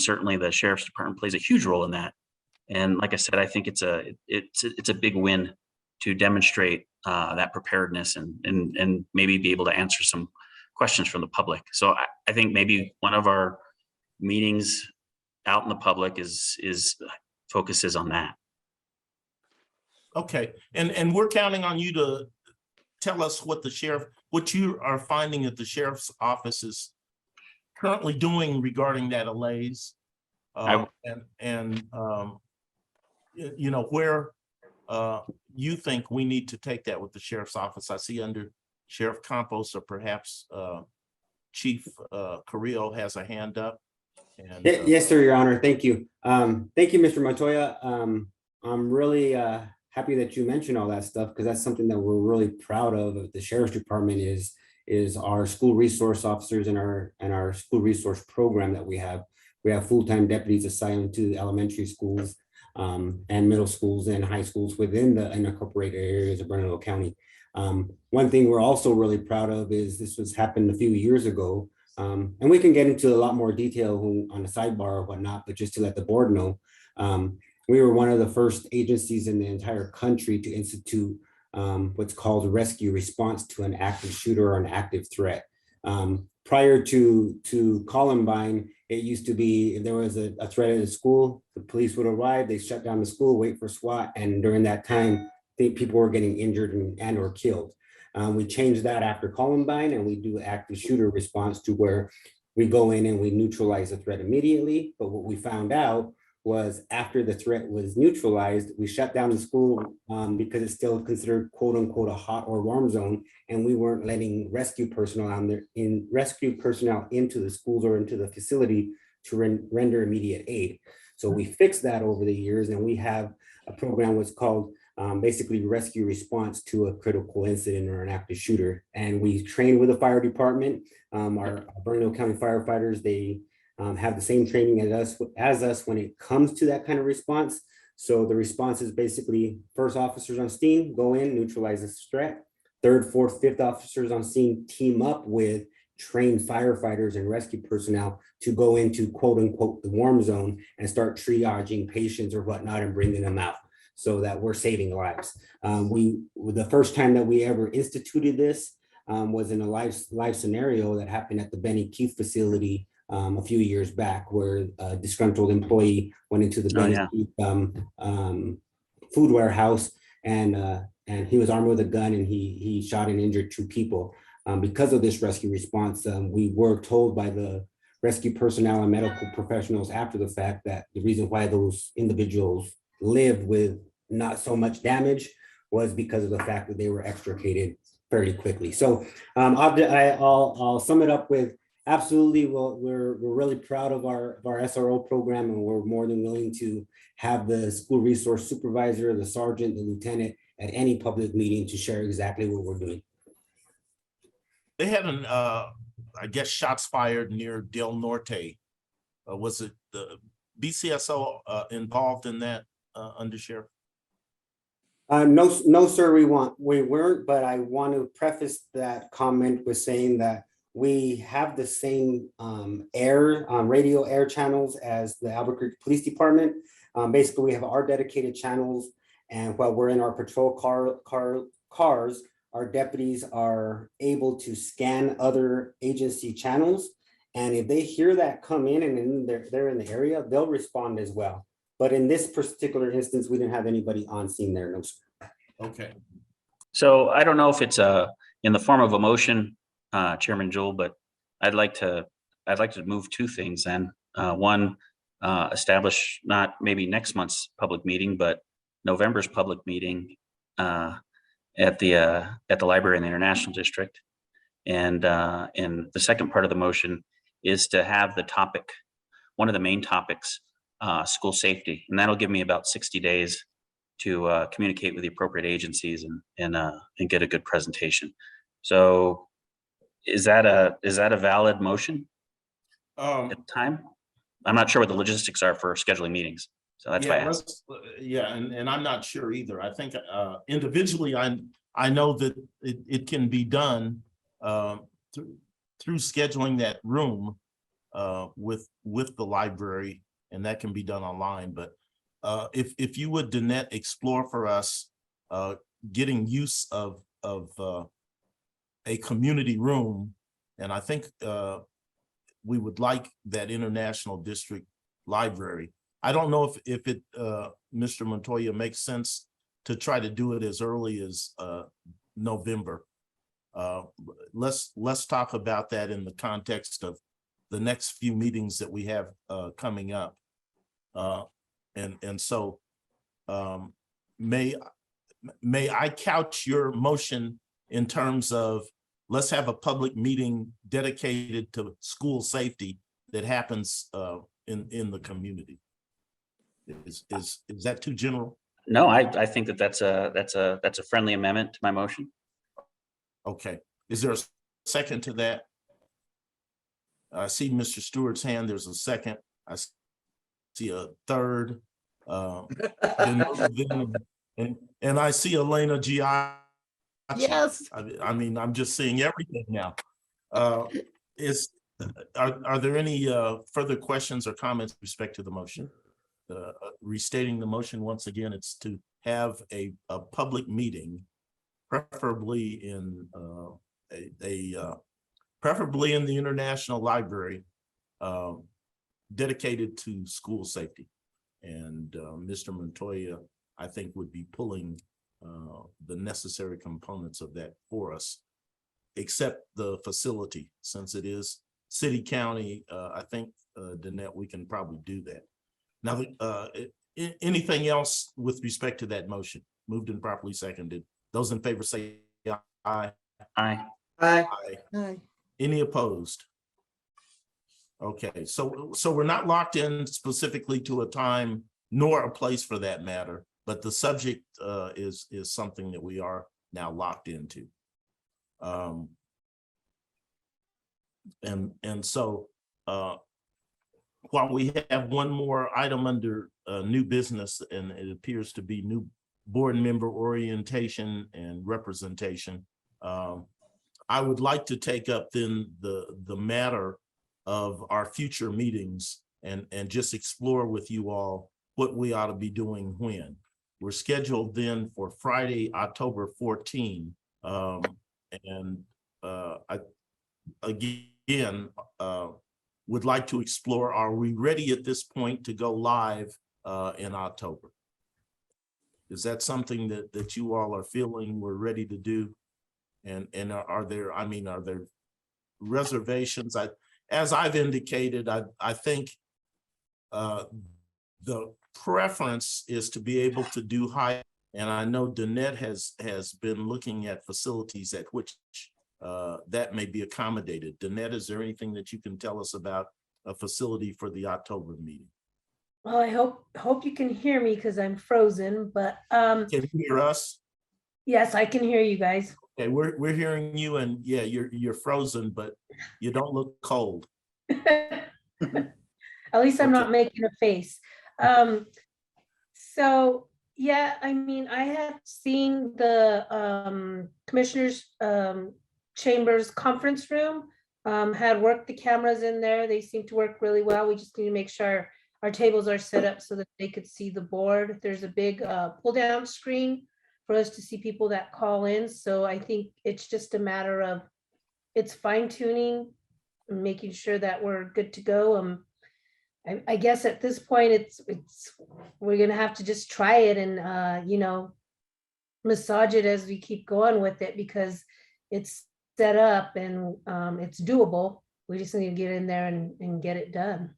certainly the sheriff's department plays a huge role in that. And like I said, I think it's a big win to demonstrate that preparedness and maybe be able to answer some questions from the public. So I think maybe one of our meetings out in the public focuses on that. Okay, and we're counting on you to tell us what you are finding that the sheriff's office is currently doing regarding that allays, you know, where you think we need to take that with the sheriff's office. I see under Sheriff Campos, or perhaps Chief Carrillo has a hand up. And, yes, sir, Your Honor. Thank you. Thank you, Mr. Montoya. I'm really happy that you mentioned all that stuff, because that's something that we're really proud of the sheriff's department is our school resource officers and our school resource program that we have. We have full-time deputies assigned to elementary schools and middle schools and high schools within the unincorporated areas of Bernalillo County. One thing we're also really proud of is this was happened a few years ago. And we can get into a lot more detail on the sidebar or whatnot, but just to let the board know, we were one of the first agencies in the entire country to institute what's called rescue response to an active shooter or an active threat. Prior to Columbine, it used to be if there was a threat at a school, the police would arrive, they shut down the school, wait for SWAT, and during that time, people were getting injured and or killed. We changed that after Columbine, and we do active shooter response to where we go in and we neutralize the threat immediately. But what we found out was after the threat was neutralized, we shut down the school because it's still considered quote unquote a hot or warm zone, and we weren't letting rescue personnel into the schools or into the facility to render immediate aid. So we fixed that over the years, and we have a program what's called basically rescue response to a critical incident or an active shooter. And we train with the fire department. Our Bernalillo County firefighters, they have the same training as us when it comes to that kind of response. So the response is basically first officers on scene, go in, neutralize the threat. Third, fourth, fifth officers on scene team up with trained firefighters and rescue personnel to go into quote unquote the warm zone and start triaging patients or whatnot and bringing them out, so that we're saving lives. The first time that we ever instituted this was in a live scenario that happened at the Benny Keith facility a few years back, where a disgruntled employee went into the Benny Keith food warehouse, and he was armed with a gun, and he shot and injured 2 people. Because of this rescue response, we were told by the rescue personnel and medical professionals after the fact that the reason why those individuals lived with not so much damage was because of the fact that they were extricated fairly quickly. So I'll sum it up with absolutely. Well, we're really proud of our SRO program, and we're more than willing to have the school resource supervisor, the sergeant, the lieutenant at any public meeting to share exactly what we're doing. They had I guess, shots fired near Del Norte. Was it the BCSO involved in that, Undersheriff? No, sir, we weren't, but I want to preface that comment with saying that We have the same radio air channels as the Albuquerque Police Department. Basically, we have our dedicated channels, and while we're in our patrol cars, our deputies are able to scan other agency channels. And if they hear that come in and they're in the area, they'll respond as well. But in this particular instance, we didn't have anybody on scene there. No, sir. Okay. So I don't know if it's in the form of a motion, Chairman Jewell, but I'd like to move two things then. One, establish not maybe next month's public meeting, but November's public meeting at the library in the International District. And the second part of the motion is to have the topic, one of the main topics, school safety, and that'll give me about 60 days to communicate with the appropriate agencies and get a good presentation. So is that a valid motion at the time? I'm not sure what the logistics are for scheduling meetings, so that's why I asked. Yeah, and I'm not sure either. I think individually, I know that it can be done through scheduling that room with the library, and that can be done online. But if you would, Danette, explore for us getting use of a community room, and I think we would like that International District Library. I don't know if it, Mr. Montoya, makes sense to try to do it as early as November. Let's talk about that in the context of the next few meetings that we have coming up. And so may I couch your motion in terms of let's have a public meeting dedicated to school safety that happens in the community. Is that too general? No, I think that's a friendly amendment to my motion. Okay. Is there a second to that? I see Mr. Stewart's hand. There's a second. I see a third. And I see Elena Giacci. Yes. I mean, I'm just seeing everything now. Are there any further questions or comments with respect to the motion? Restating the motion once again, it's to have a public meeting, preferably in preferably in the International Library, dedicated to school safety. And Mr. Montoya, I think, would be pulling the necessary components of that for us, except the facility, since it is city county. I think, Danette, we can probably do that. Now, anything else with respect to that motion? Moved and properly seconded. Those in favor say aye. Aye. Aye. Aye. Any opposed? Okay, so we're not locked in specifically to a time nor a place for that matter, but the subject is something that we are now locked into. And so while we have one more item under new business, and it appears to be new board member orientation and representation, I would like to take up then the matter of our future meetings and just explore with you all what we ought to be doing when. We're scheduled then for Friday, October 14. And I, again, would like to explore, are we ready at this point to go live in October? Is that something that you all are feeling we're ready to do? And are there reservations? As I've indicated, I think the preference is to be able to do high, and I know Danette has been looking at facilities at which that may be accommodated. Danette, is there anything that you can tell us about a facility for the October meeting? Well, I hope you can hear me because I'm frozen, but Can you hear us? yes, I can hear you guys. Okay, we're hearing you, and yeah, you're frozen, but you don't look cold. At least I'm not making a face. So yeah, I mean, I had seen the commissioners chambers conference room had worked the cameras in there. They seem to work really well. We just need to make sure our tables are set up so that they could see the board. There's a big pull down screen for us to see people that call in. So I think it's just a matter of it's fine tuning, making sure that we're good to go. I guess at this point, we're gonna have to just try it and massage it as we keep going with it, because it's set up and it's doable. We just need to get in there and get it done.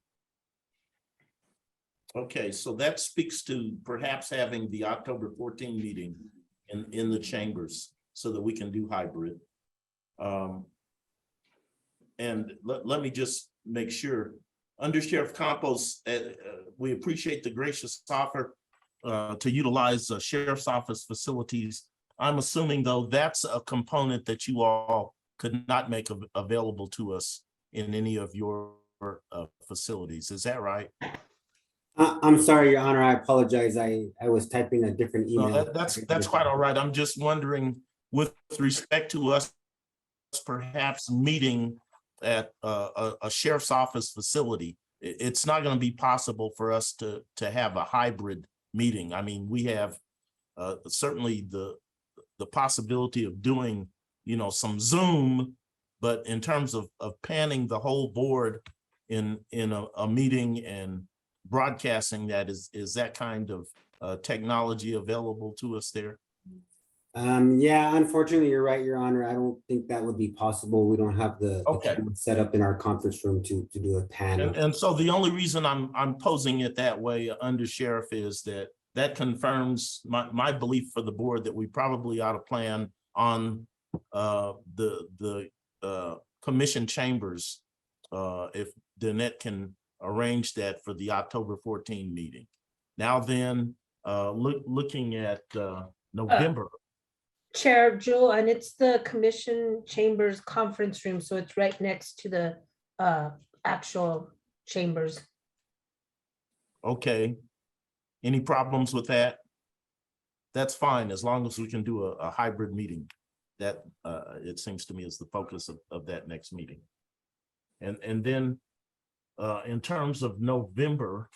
Okay, so that speaks to perhaps having the October 14 meeting in the chambers so that we can do hybrid. And let me just make sure, Under Sheriff Campos, we appreciate the gracious offer to utilize the Sheriff's Office facilities. I'm assuming though, that's a component that you all could not make available to us in any of your facilities. Is that right? I'm sorry, Your Honor, I apologize. I was typing a different email. No, that's quite all right. I'm just wondering, with respect to us perhaps meeting at a sheriff's office facility, it's not going to be possible for us to have a hybrid meeting. I mean, we have certainly the possibility of doing, some Zoom, but in terms of panning the whole board in a meeting and broadcasting that, is that kind of technology available to us there? Yeah, unfortunately, you're right, Your Honor. I don't think that would be possible. We don't have the camera set up in our conference room to do a panel. And so the only reason I'm posing it that way, Under Sheriff, is that confirms my belief for the board that we probably ought to plan on the commission chambers, if Danette can arrange that for the October 14 meeting. Now then, looking at November. Chair Jewel, and it's the commission chambers conference room, so it's right next to the actual chambers. Okay. Any problems with that? That's fine, as long as we can do a hybrid meeting. That it seems to me is the focus of that next meeting. And then in terms of November,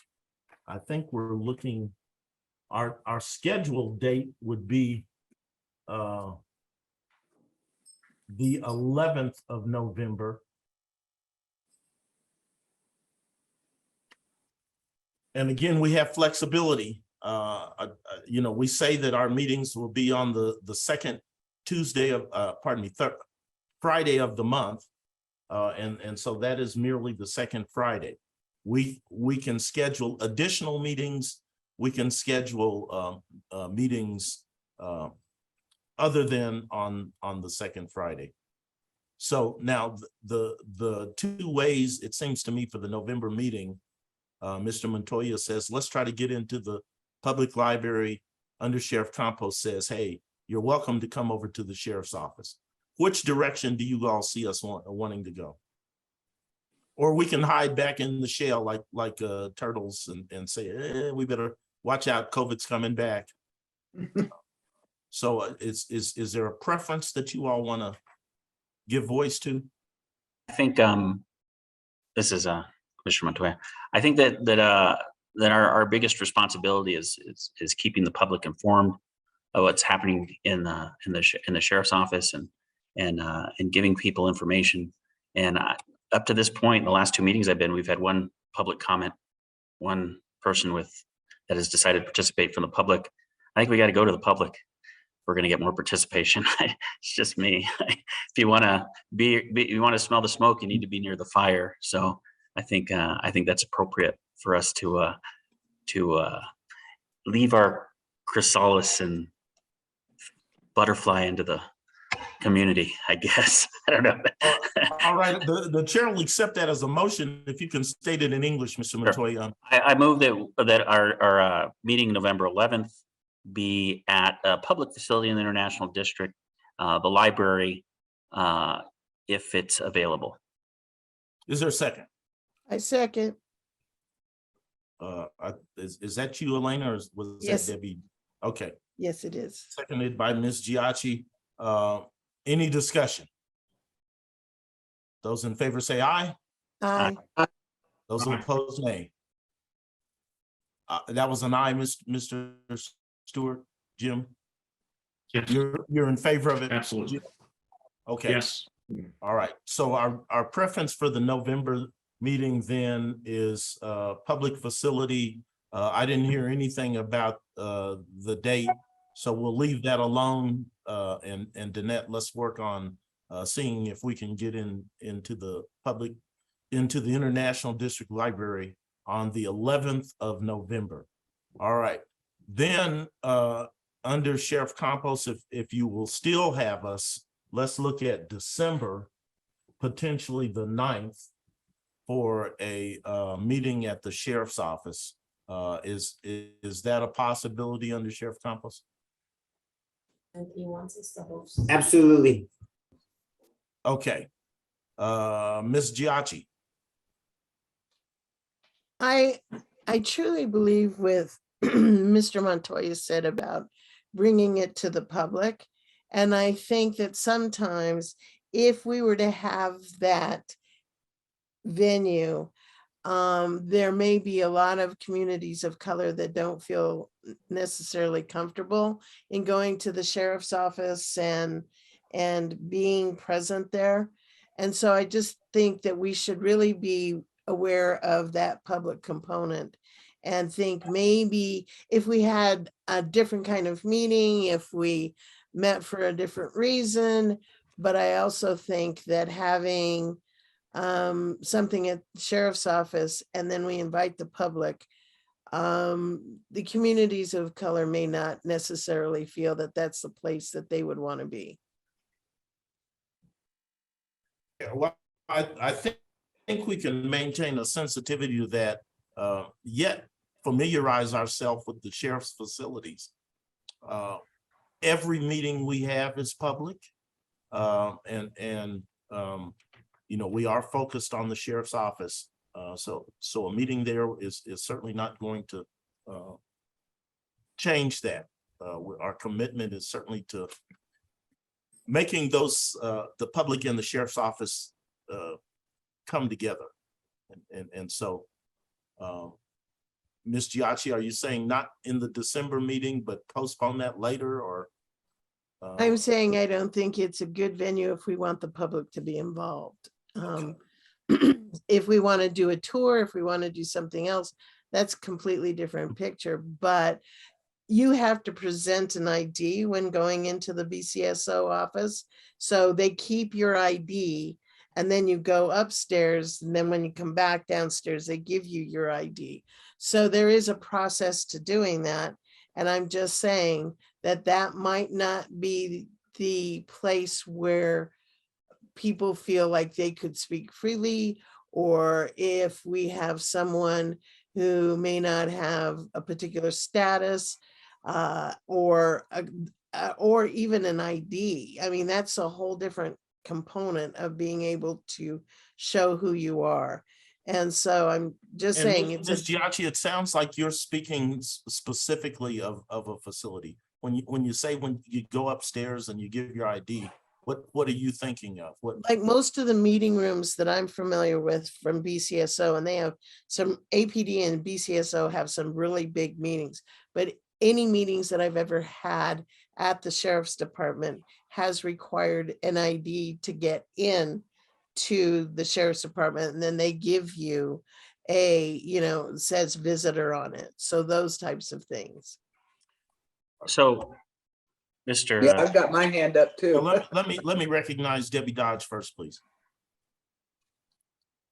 I think we're looking, our scheduled date would be the 11th of November. And again, we have flexibility. We say that our meetings will be on the second Tuesday of, Friday of the month. And so that is merely the second Friday. We can schedule additional meetings. We can schedule meetings other than on the second Friday. So now the two ways, it seems to me, for the November meeting, Mr. Montoya says, let's try to get into the public library. Under Sheriff Campos says, hey, you're welcome to come over to the sheriff's office. Which direction do you all see us wanting to go? Or we can hide back in the shell like turtles and say, we better watch out, COVID's coming back. So is there a preference that you all want to give voice to? I think this is Commissioner Montoya. I think that our biggest responsibility is keeping the public informed of what's happening in the sheriff's office and giving people information. And up to this point, in the last two meetings I've been, we've had one public comment, one person that has decided to participate from the public. I think we got to go to the public. We're going to get more participation. It's just me. If you want to smell the smoke, you need to be near the fire. So I think that's appropriate for us to leave our chrysalis and butterfly into the community, I guess. I don't know. All right, the chair will accept that as a motion if you can state it in English, Mr. Montoya. I move that our meeting November 11th be at a public facility in the International District, the library, if it's available. Is there a second? I second. Is that you, Elena, or was Yes. that Debbie? Okay. Yes, it is. Seconded by Ms. Giacci. Any discussion? Those in favor say aye. Aye. Those Aye. opposed, nay. That was an aye, Mr. Stewart, Jim. Yes, You're in favor of it? absolutely. Jim? Okay. Yes. All right, so our preference for the November meeting then is public facility. I didn't hear anything about the date, so we'll leave that alone. And Danette, let's work on seeing if we can get into the International District Library on the 11th of November. All right, then under Sheriff Campos, if you will still have us, let's look at December, potentially the 9th, for a meeting at the sheriff's office. Is that a possibility under Sheriff Campos? And he wants us to host. Absolutely. Okay. Ms. Giacci. I truly believe with Mr. Montoya said about bringing it to the public. And I think that sometimes if we were to have that venue, there may be a lot of communities of color that don't feel necessarily comfortable in going to the sheriff's office and being present there. And so I just think that we should really be aware of that public component and think maybe if we had a different kind of meeting, if we met for a different reason, but I also think that having something at the sheriff's office and then we invite the public, the communities of color may not necessarily feel that that's the place that they would want to be. Yeah, well, I think we can maintain a sensitivity to that, yet familiarize ourselves with the sheriff's facilities. Every meeting we have is public, you know, we are focused on the sheriff's office. So a meeting there is certainly not going to change that. Our commitment is certainly to making those the public and the sheriff's office come together. And so Ms. Giacci, are you saying not in the December meeting, but postpone that later, or? I'm saying I don't think it's a good venue if we want the public to be involved. If we want to do a tour, if we want to do something else, that's a completely different picture. But you have to present an ID when going into the BCSO office. So they keep your ID and then you go upstairs. And then when you come back downstairs, they give you your ID. So there is a process to doing that. And I'm just saying that that might not be the place where people feel like they could speak freely, or if we have someone who may not have a particular status or even an ID. I mean, that's a whole different component of being able to show who you are. And so I'm just saying it's Ms. Giacci, it sounds like you're speaking specifically of a facility. When you go upstairs and you give your ID, what are you thinking of? Like most of the meeting rooms that I'm familiar with from BCSO, and they have some APD and BCSO have some really big meetings, but any meetings that I've ever had at the sheriff's department has required an ID to get in to the sheriff's department, and then they give you a, says visitor on it. So those types of things. So, Mr. Yeah, I've got my hand up too. Well, let me recognize Debbie Dodge first, please.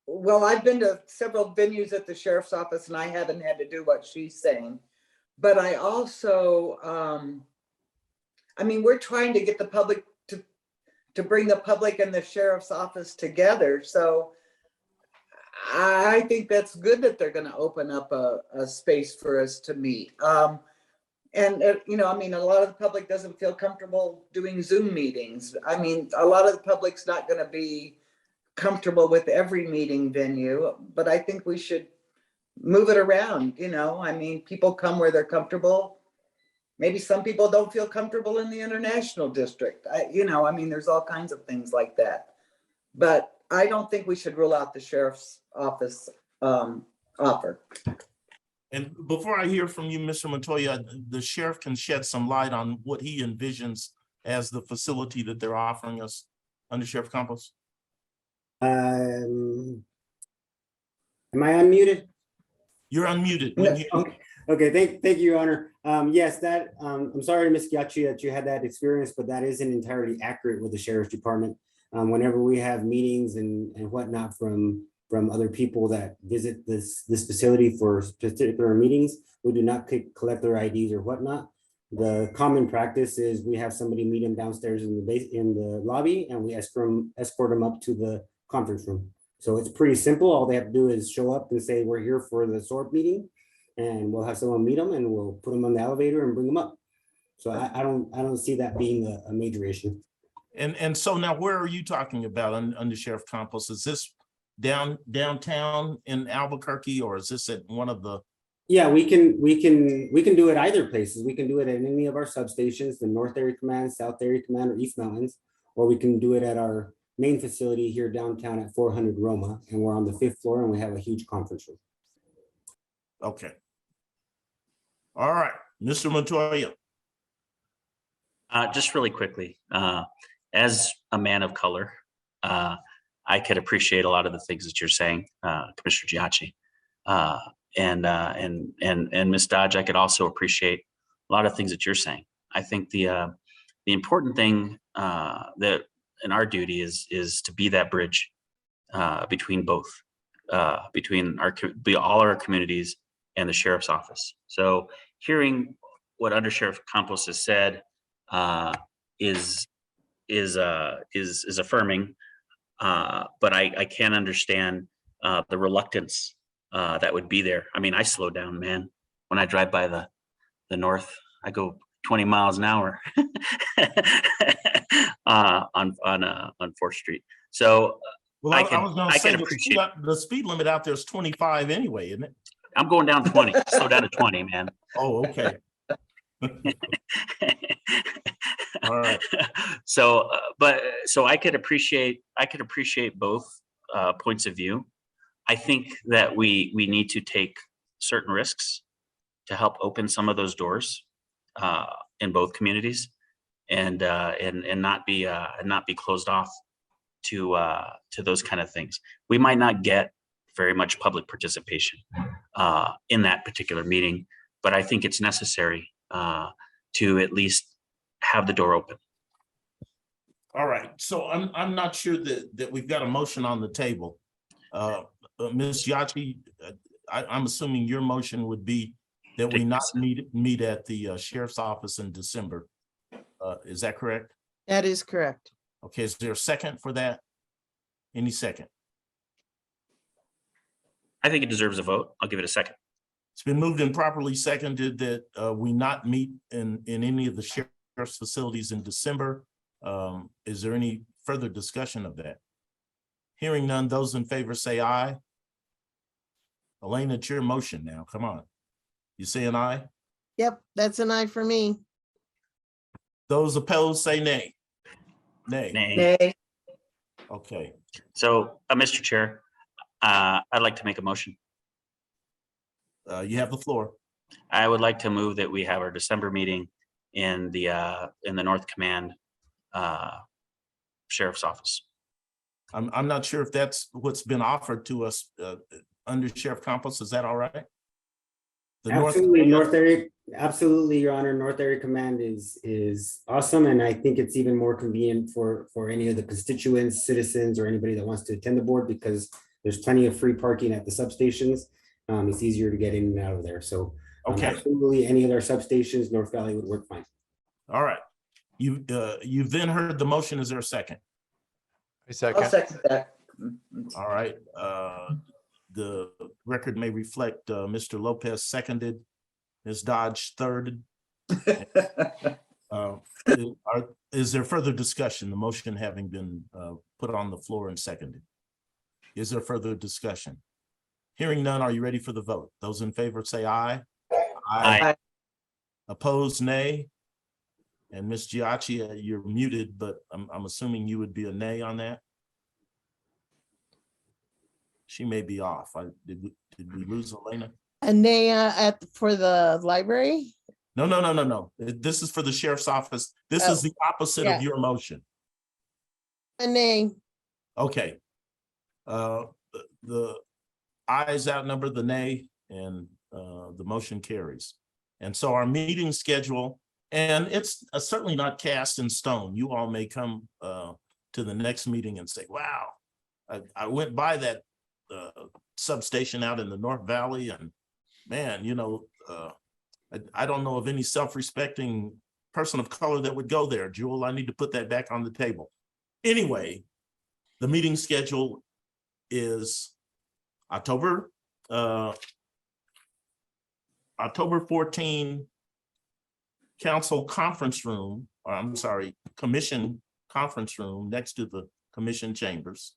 Well, I've been to several venues at the sheriff's office and I haven't had to do what she's saying. But I also, we're trying to get the public to bring the public and the sheriff's office together. So I think that's good that they're going to open up a space for us to meet. A lot of the public doesn't feel comfortable doing Zoom meetings. A lot of the public's not going to be comfortable with every meeting venue, but I think we should move it around. People come where they're comfortable. Maybe some people don't feel comfortable in the international district. There's all kinds of things like that. But I don't think we should rule out the sheriff's office offer. And before I hear from you, Mr. Montoya, the sheriff can shed some light on what he envisions as the facility that they're offering us under Sheriff Campos. Am I unmuted? You're unmuted. No, okay, thank you, Your Honor. Yes, that I'm sorry, Ms. Giacci, that you had that experience, but that isn't entirely accurate with the Sheriff's Department. Whenever we have meetings and whatnot from other people that visit this facility for particular meetings, we do not collect their IDs or whatnot. The common practice is we have somebody meet them downstairs in the lobby, and we escort them up to the conference room. So it's pretty simple. All they have to do is show up and say, we're here for the SORP meeting, and we'll have someone meet them and we'll put them on the elevator and bring them up. So I don't see that being a major issue. And so now where are you talking about under Sheriff Campos? Is this downtown in Albuquerque, or is this at one of the? Yeah, we can do it either places. We can do it at any of our substations, the North Area Command, South Area Command, or East Mountains, or we can do it at our main facility here downtown at 400 Roma, and we're on the 5th floor and we have a huge conference room. Okay. All right, Mr. Montoya. Just really quickly, as a man of color, I could appreciate a lot of the things that you're saying, Commissioner Giacci, and Ms. Dodge. I could also appreciate a lot of things that you're saying. I think the important thing that in our duty is to be that bridge between both, between all our communities and the sheriff's office. So hearing what Under Sheriff Campos has said is affirming, but I can understand the reluctance that would be there. I mean, I slow down, man. When I drive by the north, I go 20 miles an hour on 4th Street. So well, I was going to say the speed limit out there is 25 anyway, isn't it? I'm going down 20. Slow down to 20, man. Oh, okay. All right. So, so I could appreciate both points of view. I think that we need to take certain risks to help open some of those doors in both communities, and not be closed off to those kind of things. We might not get very much public participation in that particular meeting, but I think it's necessary to at least have the door open. All right, so I'm not sure that we've got a motion on the table. Ms. Giacci, I'm assuming your motion would be that we not meet at the sheriff's office in December. Is that correct? That is correct. Okay, is there a second for that? Any second? I think it deserves a vote. I'll give it a second. It's been moved and properly seconded that we not meet in any of the sheriff's facilities in December. Is there any further discussion of that? Hearing none, those in favor say aye. Elaine, it's your motion now. Come on. You say an aye? Yep, that's an aye for me. Those opposed say nay. Nay. Nay. Okay. So, Mr. Chair, I'd like to make a motion. You have the floor. I would like to move that we have our December meeting in the North Command Sheriff's Office. I'm not sure if that's what's been offered to us under Sheriff Campos. Is that all right? Absolutely, absolutely, Your Honor. North Area Command is awesome, and I think it's even more convenient for any of the constituents, citizens, or anybody that wants to attend the board, because there's plenty of free parking at the substations. It's easier to get in and out of there. So okay, absolutely, any of our substations, North Valley would work fine. All right, you've then heard the motion. Is there a second? A second. I'll second that. All right. The record may reflect Mr. Lopez seconded, Ms. Dodge thirded. Is there further discussion? The motion having been put on the floor and seconded. Is there further discussion? Hearing none, are you ready for the vote? Those in favor say aye. Aye. Opposed, nay. And Ms. Giacci, you're muted, but I'm assuming you would be a nay on that. she may be off. Did we lose Elena? Anaya for the library? No. This is for the sheriff's office. This is Oh, the opposite yeah. of your motion. Anaya, Okay. The ayes outnumber the nay, and the motion carries. And so our meeting schedule, and it's certainly not cast in stone. You all may come to the next meeting and say, wow, I went by that substation out in the North Valley, and man, I don't know of any self-respecting person of color that would go there. Jewel, I need to put that back on the table. Anyway, the meeting schedule is October 14, council conference room, or I'm sorry, commission conference room next to the commission chambers.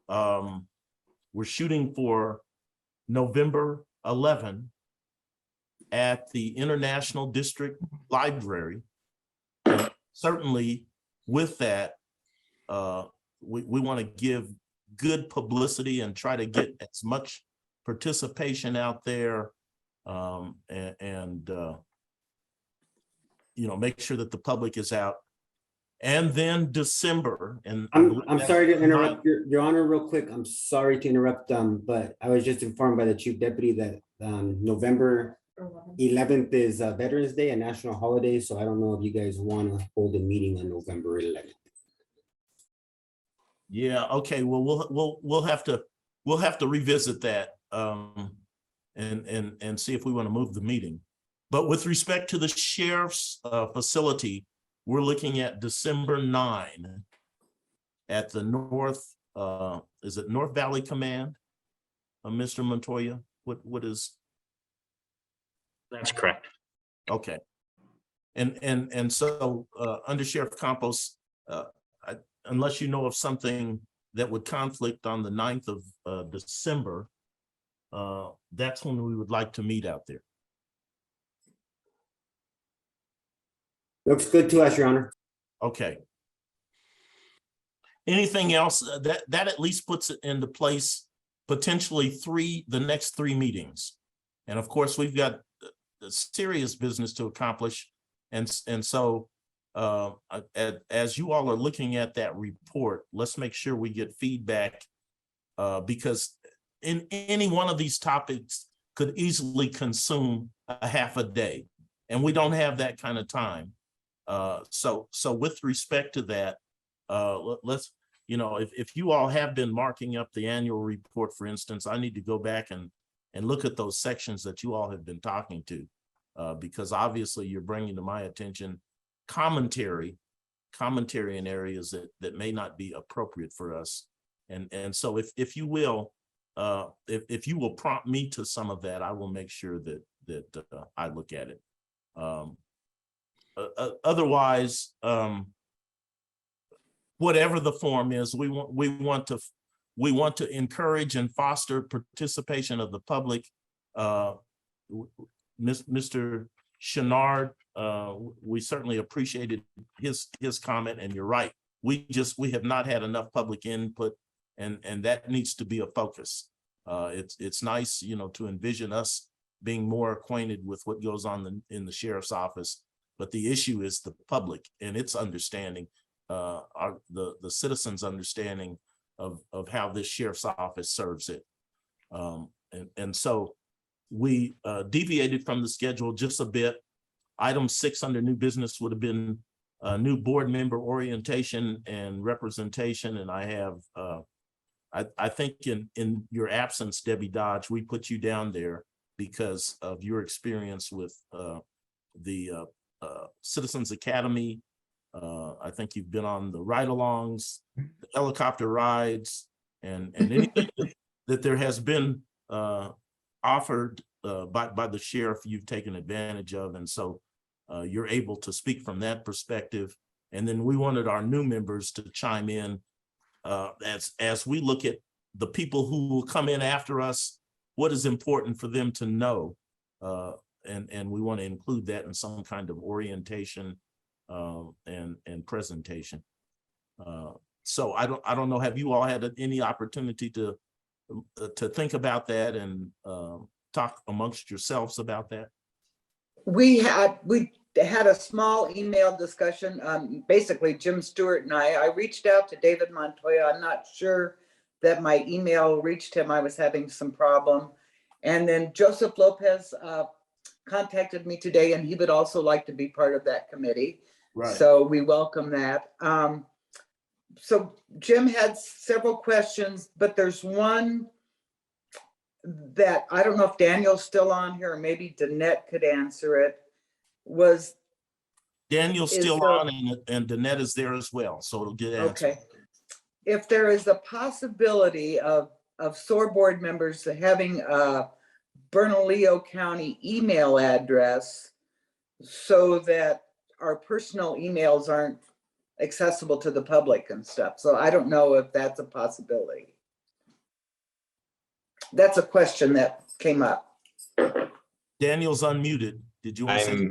We're shooting for November 11 at the International District Library. And certainly with that, we want to give good publicity and try to get as much participation out there, and make sure that the public is out. And then December, and I'm sorry to interrupt, Your Honor, real quick. I'm sorry to interrupt, but I was just informed by the chief deputy that November 11th is Veterans Day, a national holiday. So I don't know if you guys want to hold a meeting on November 11th. yeah, okay. Well, we'll have to revisit that and see if we want to move the meeting. But with respect to the sheriff's facility, we're looking at December 9 at the is it North Valley Command? Mr. Montoya, what is? That's correct. Okay. And so Under Sheriff Campos, unless you know of something that would conflict on the 9th of December, that's when we would like to meet out there. Looks good to us, Your Honor. Okay. Anything else that at least puts it into place, potentially the next 3 meetings. And of course, we've got serious business to accomplish. And so as you all are looking at that report, let's make sure we get feedback, because in any one of these topics could easily consume a half a day, and we don't have that kind of time. So with respect to that, let's, if you all have been marking up the annual report, for instance, I need to go back and look at those sections that you all have been talking to, because obviously you're bringing to my attention commentary in areas that may not be appropriate for us. And so if you will, if you will prompt me to some of that, I will make sure that I look at it. Otherwise, whatever the form is, we want to encourage and foster participation of the public. Mr. Chenard, we certainly appreciated his comment, and you're right. We have not had enough public input, and that needs to be a focus. It's nice, to envision us being more acquainted with what goes on in the sheriff's office. But the issue is the public and its understanding, the citizens' understanding of how this sheriff's office serves it. And so we deviated from the schedule just a bit. Item 6 under new business would have been new board member orientation and representation. And I have, I think in your absence, Debbie Dodge, we put you down there because of your experience with the Citizens Academy. I think you've been on the ride-alongs, the helicopter rides, and anything that there has been offered by the sheriff, you've taken advantage of. And so you're able to speak from that perspective. And then we wanted our new members to chime in as we look at the people who will come in after us, what is important for them to know. And we want to include that in some kind of orientation and presentation. So I don't know, have you all had any opportunity to to think about that and talk amongst yourselves about that? We had a small email discussion, basically Jim Stewart and I reached out to David Montoya. I'm not sure that my email reached him. I was having some problem. And then Joseph Lopez contacted me today, and he would also like to be part of that committee. Right. So we welcome that. So Jim had several questions, but there's one that I don't know if Daniel's still on here, or maybe Danette could answer it. Was Daniel's is still there- on, and Danette is there as well, so it'll get answered. okay. If there is a possibility of SOAR board members having a Bernalillo County email address so that our personal emails aren't accessible to the public and stuff. So I don't know if that's a possibility. That's a question that came up. Daniel's unmuted. Did you want to say?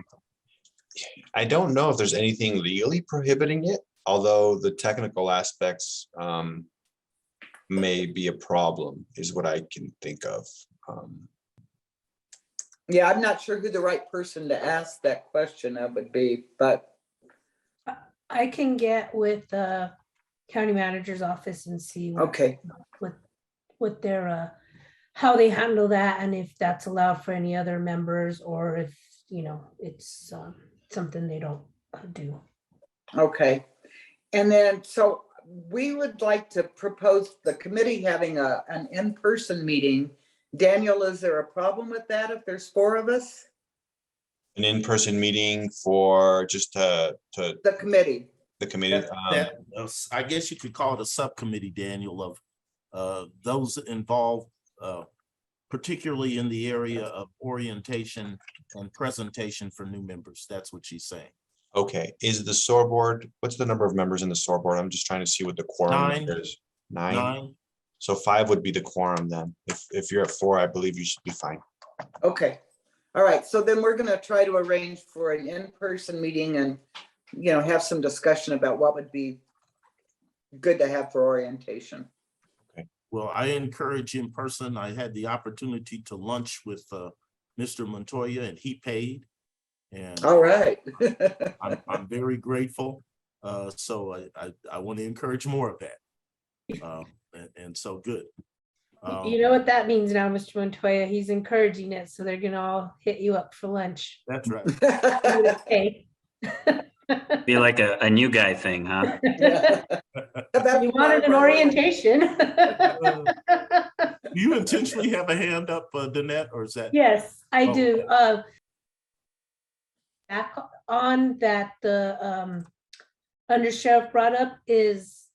I don't know if there's anything legally prohibiting it, although the technical aspects may be a problem, is what I can think of. Yeah, I'm not sure who the right person to ask that question of would be, but I can get with the county manager's office and see okay. what their how they handle that, and if that's allowed for any other members, or if it's something they don't do. Okay. And then, so we would like to propose the committee having an in-person meeting. Daniel, is there a problem with that if there's 4 of us? An in-person meeting for just The committee. the committee. I guess you could call it a subcommittee, Daniel, of those involved, particularly in the area of orientation and presentation for new members. That's what she's saying. Okay, is the SOAR board, what's the number of members in the SOAR board? I'm just trying to see what the quorum 9. is. 9? 9. So 5 would be the quorum then. If you're at 4, I believe you should be fine. Okay. All right. So then we're going to try to arrange for an in-person meeting and, have some discussion about what would be good to have for orientation. Well, I encourage in person. I had the opportunity to lunch with Mr. Montoya, and he paid. And all right. I'm very grateful. So I want to encourage more of that. And so good. You know what that means now, Mr. Montoya? He's encouraging it, so they're gonna all hit you up for lunch. That's right. Okay. Be like a new guy thing, huh? You wanted an orientation. Do you intentionally have a hand up, Danette, or is that? Yes, I do. Back on that, the undersheriff brought up is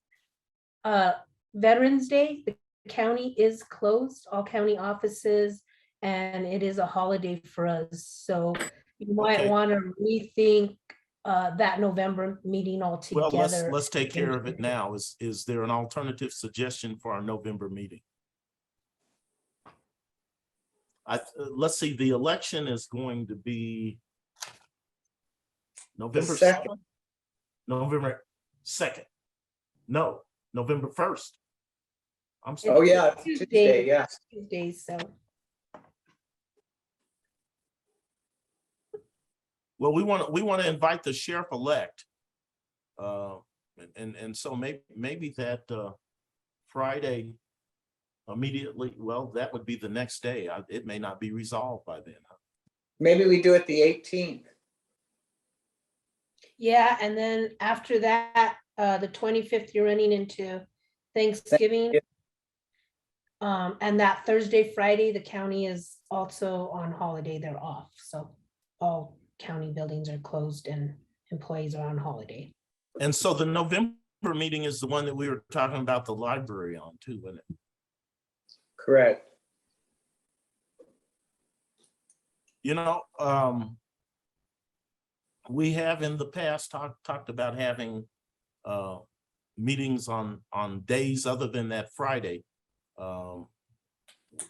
Veterans Day. The county is closed, all county offices, and it is a holiday for us. So you might want to rethink that November meeting altogether. Well, let's take care of it now. Is there an alternative suggestion for our November meeting? Let's see, the election is going to be November 2nd. November 2nd. No, November 1st. I'm sorry. Oh yeah, Tuesday, yeah. Tuesday, so. Well, we want to invite the sheriff-elect, and so maybe that Friday immediately. Well, that would be the next day. It may not be resolved by then. Maybe we do it the 18th. Yeah, and then after that, the 25th, you're running into Thanksgiving. And that Thursday, Friday, the county is also on holiday. They're off. So all county buildings are closed and employees are on holiday. And so the November meeting is the one that we were talking about the library on too, wasn't it? Correct. We have in the past talked about having meetings on days other than that Friday.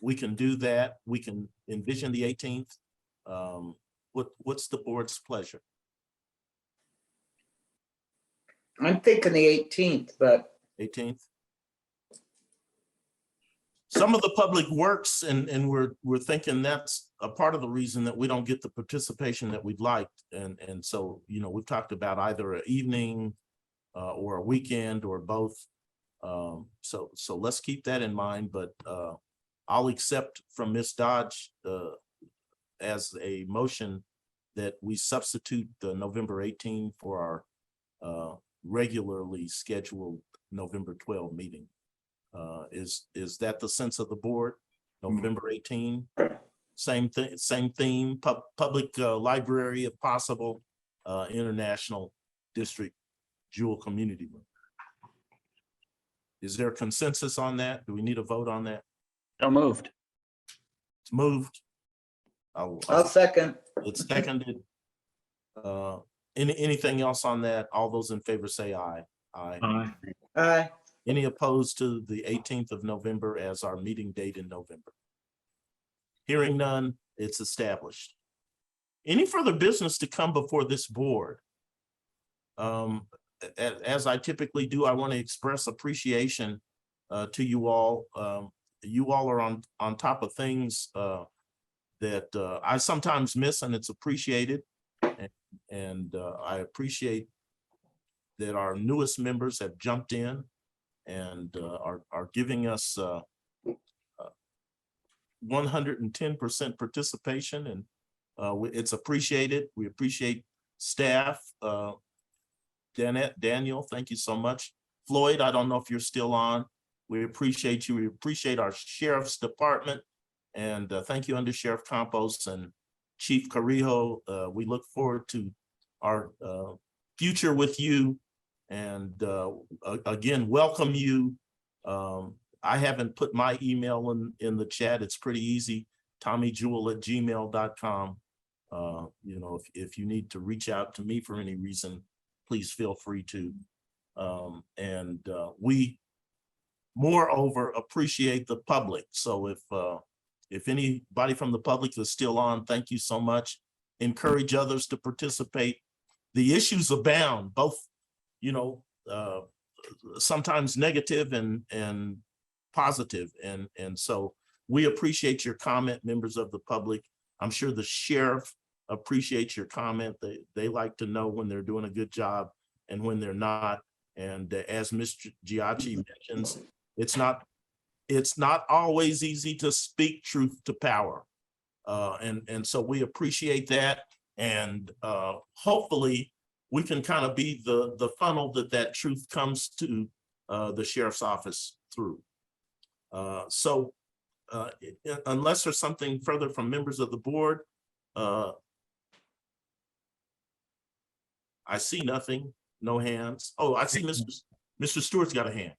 We can do that. We can envision the 18th. What's the board's pleasure? I'm thinking the 18th, but 18th. some of the public works, and we're thinking that's a part of the reason that we don't get the participation that we'd like. And so, you know, we've talked about either an evening or a weekend or both. So let's keep that in mind, but I'll accept from Ms. Dodge as a motion that we substitute the November 18 for our regularly scheduled November 12 meeting. Is that the sense of the board? November 18, same thing, same theme, public library if possible, International District Jewel Community Room. Is there a consensus on that? Do we need a vote on that? So moved. It's moved. I'll second. It's seconded. Anything else on that? All those in favor say aye. Aye. Aye. Any opposed to the 18th of November as our meeting date in November? Hearing none, it's established. Any further business to come before this board? As I typically do, I want to express appreciation to you all. You all are on top of things that I sometimes miss, and it's appreciated. And I appreciate that our newest members have jumped in and are giving us 110% participation, and it's appreciated. We appreciate staff. Daniel, thank you so much. Floyd, I don't know if you're still on. We appreciate you. We appreciate our sheriff's department, and thank you, Under Sheriff Campos and Chief Carrijo. We look forward to our future with you, and again, welcome you. I haven't put my email in the chat. It's pretty easy, tommyjewel@gmail.com. You know, if you need to reach out to me for any reason, please feel free to. We moreover appreciate the public. So if anybody from the public is still on, thank you so much. Encourage others to participate. The issues abound, both, you know, sometimes negative and positive. And so we appreciate your comment, members of the public. I'm sure the sheriff appreciates your comment. They like to know when they're doing a good job and when they're not. And as Mr. Giacci mentions, it's not always easy to speak truth to power. And so we appreciate that. And hopefully we can kind of be the funnel that truth comes to the sheriff's office through. Unless there's something further from members of the board, I see nothing, no hands. Oh, I see Mr. Stewart's got a hand.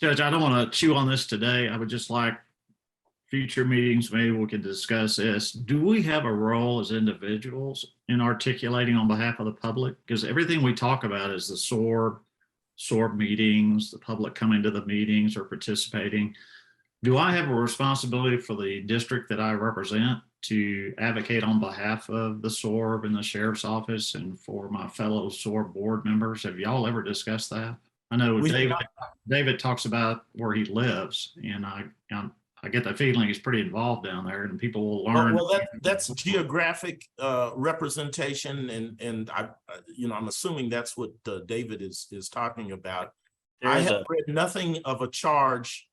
Judge, I don't want to chew on this today. I would just like future meetings, maybe we can discuss this. Do we have a role as individuals in articulating on behalf of the public? Because everything we talk about is the SORB meetings, the public coming to the meetings or participating. Do I have a responsibility for the district that I represent to advocate on behalf of the SORB and the sheriff's office and for my fellow SORB board members? Have y'all ever discussed that? I know David talks about where he lives, and I get the feeling he's pretty involved down there, and people will learn. Well, that's geographic representation, and I'm assuming that's what David is talking about. I have read nothing of a charge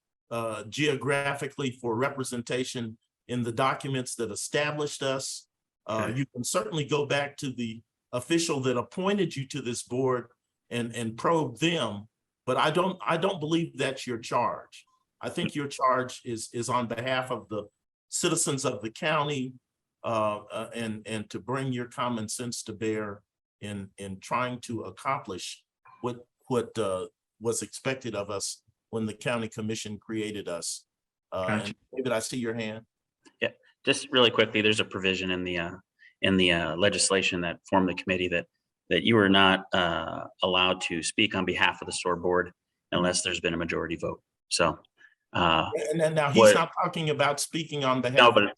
geographically for representation in the documents that established us. You can certainly go back to the official that appointed you to this board and probe them, but I don't believe that's your charge. I think your charge is on behalf of the citizens of the county and to bring your common sense to bear in trying to accomplish what was expected of us when the county commission created us. Gotcha. David, I see your hand. Yeah, just really quickly, there's a provision in the legislation that formed the committee that you are not allowed to speak on behalf of the SORB board unless there's been a majority vote. So. And now he's not talking about speaking on behalf. No, but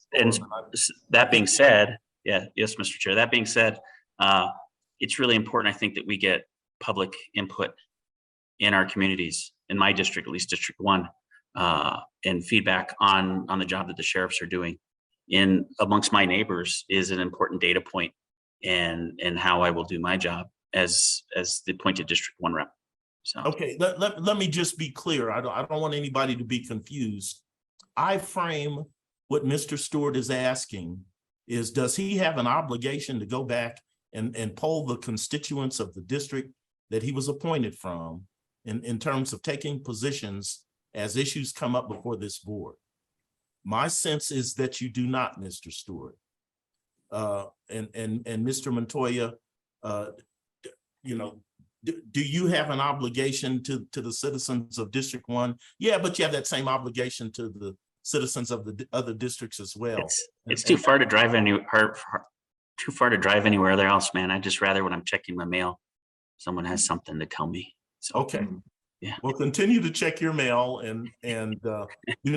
that being said, yes, Mr. Chair. That being said, it's really important, I think, that we get public input in our communities. In my district, at least District 1, and feedback on the job that the sheriffs are doing in amongst my neighbors is an important data point and how I will do my job as the appointed District 1 rep. So Okay, let me just be clear. I don't want anybody to be confused. I frame what Mr. Stewart is asking is, does he have an obligation to go back and poll the constituents of the district that he was appointed from in terms of taking positions as issues come up before this board? My sense is that you do not, Mr. Stewart. And Mr. Montoya, you know, do you have an obligation to the citizens of District 1? Yeah, but you have that same obligation to the citizens of the other districts as well. it's too far to drive too far to drive anywhere else, man. I just rather when I'm checking my mail, someone has something to tell me. So, okay. Yeah. Well, continue to check your mail and do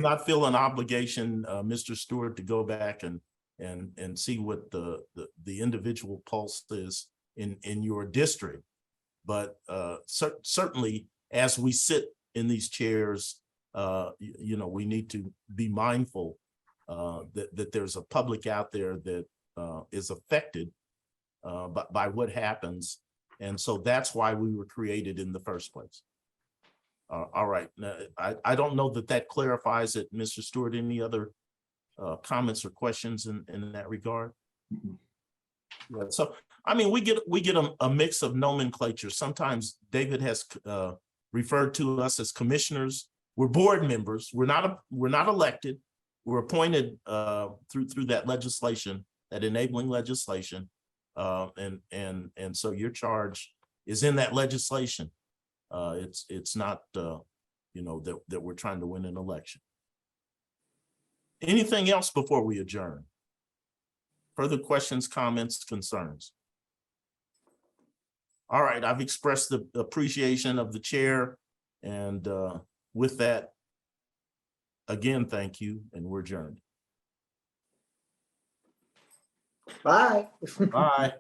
not feel an obligation, Mr. Stewart, to go back and see what the individual pulse is in your district. But certainly, as we sit in these chairs, you know, we need to be mindful that there's a public out there that is affected by what happens. And so that's why we were created in the first place. All right. Now, I don't know that clarifies it, Mr. Stewart. Any other comments or questions in that regard? Yeah, so, I mean, we get a mix of nomenclature. Sometimes David has referred to us as commissioners. We're board members. We're not elected. We're appointed through that legislation, that enabling legislation. And so your charge is in that legislation. It's not, you know, that we're trying to win an election. Anything else before we adjourn? Further questions, comments, concerns? All right, I've expressed the appreciation of the chair. And with that, again, thank you, and we're adjourned. Bye. Bye.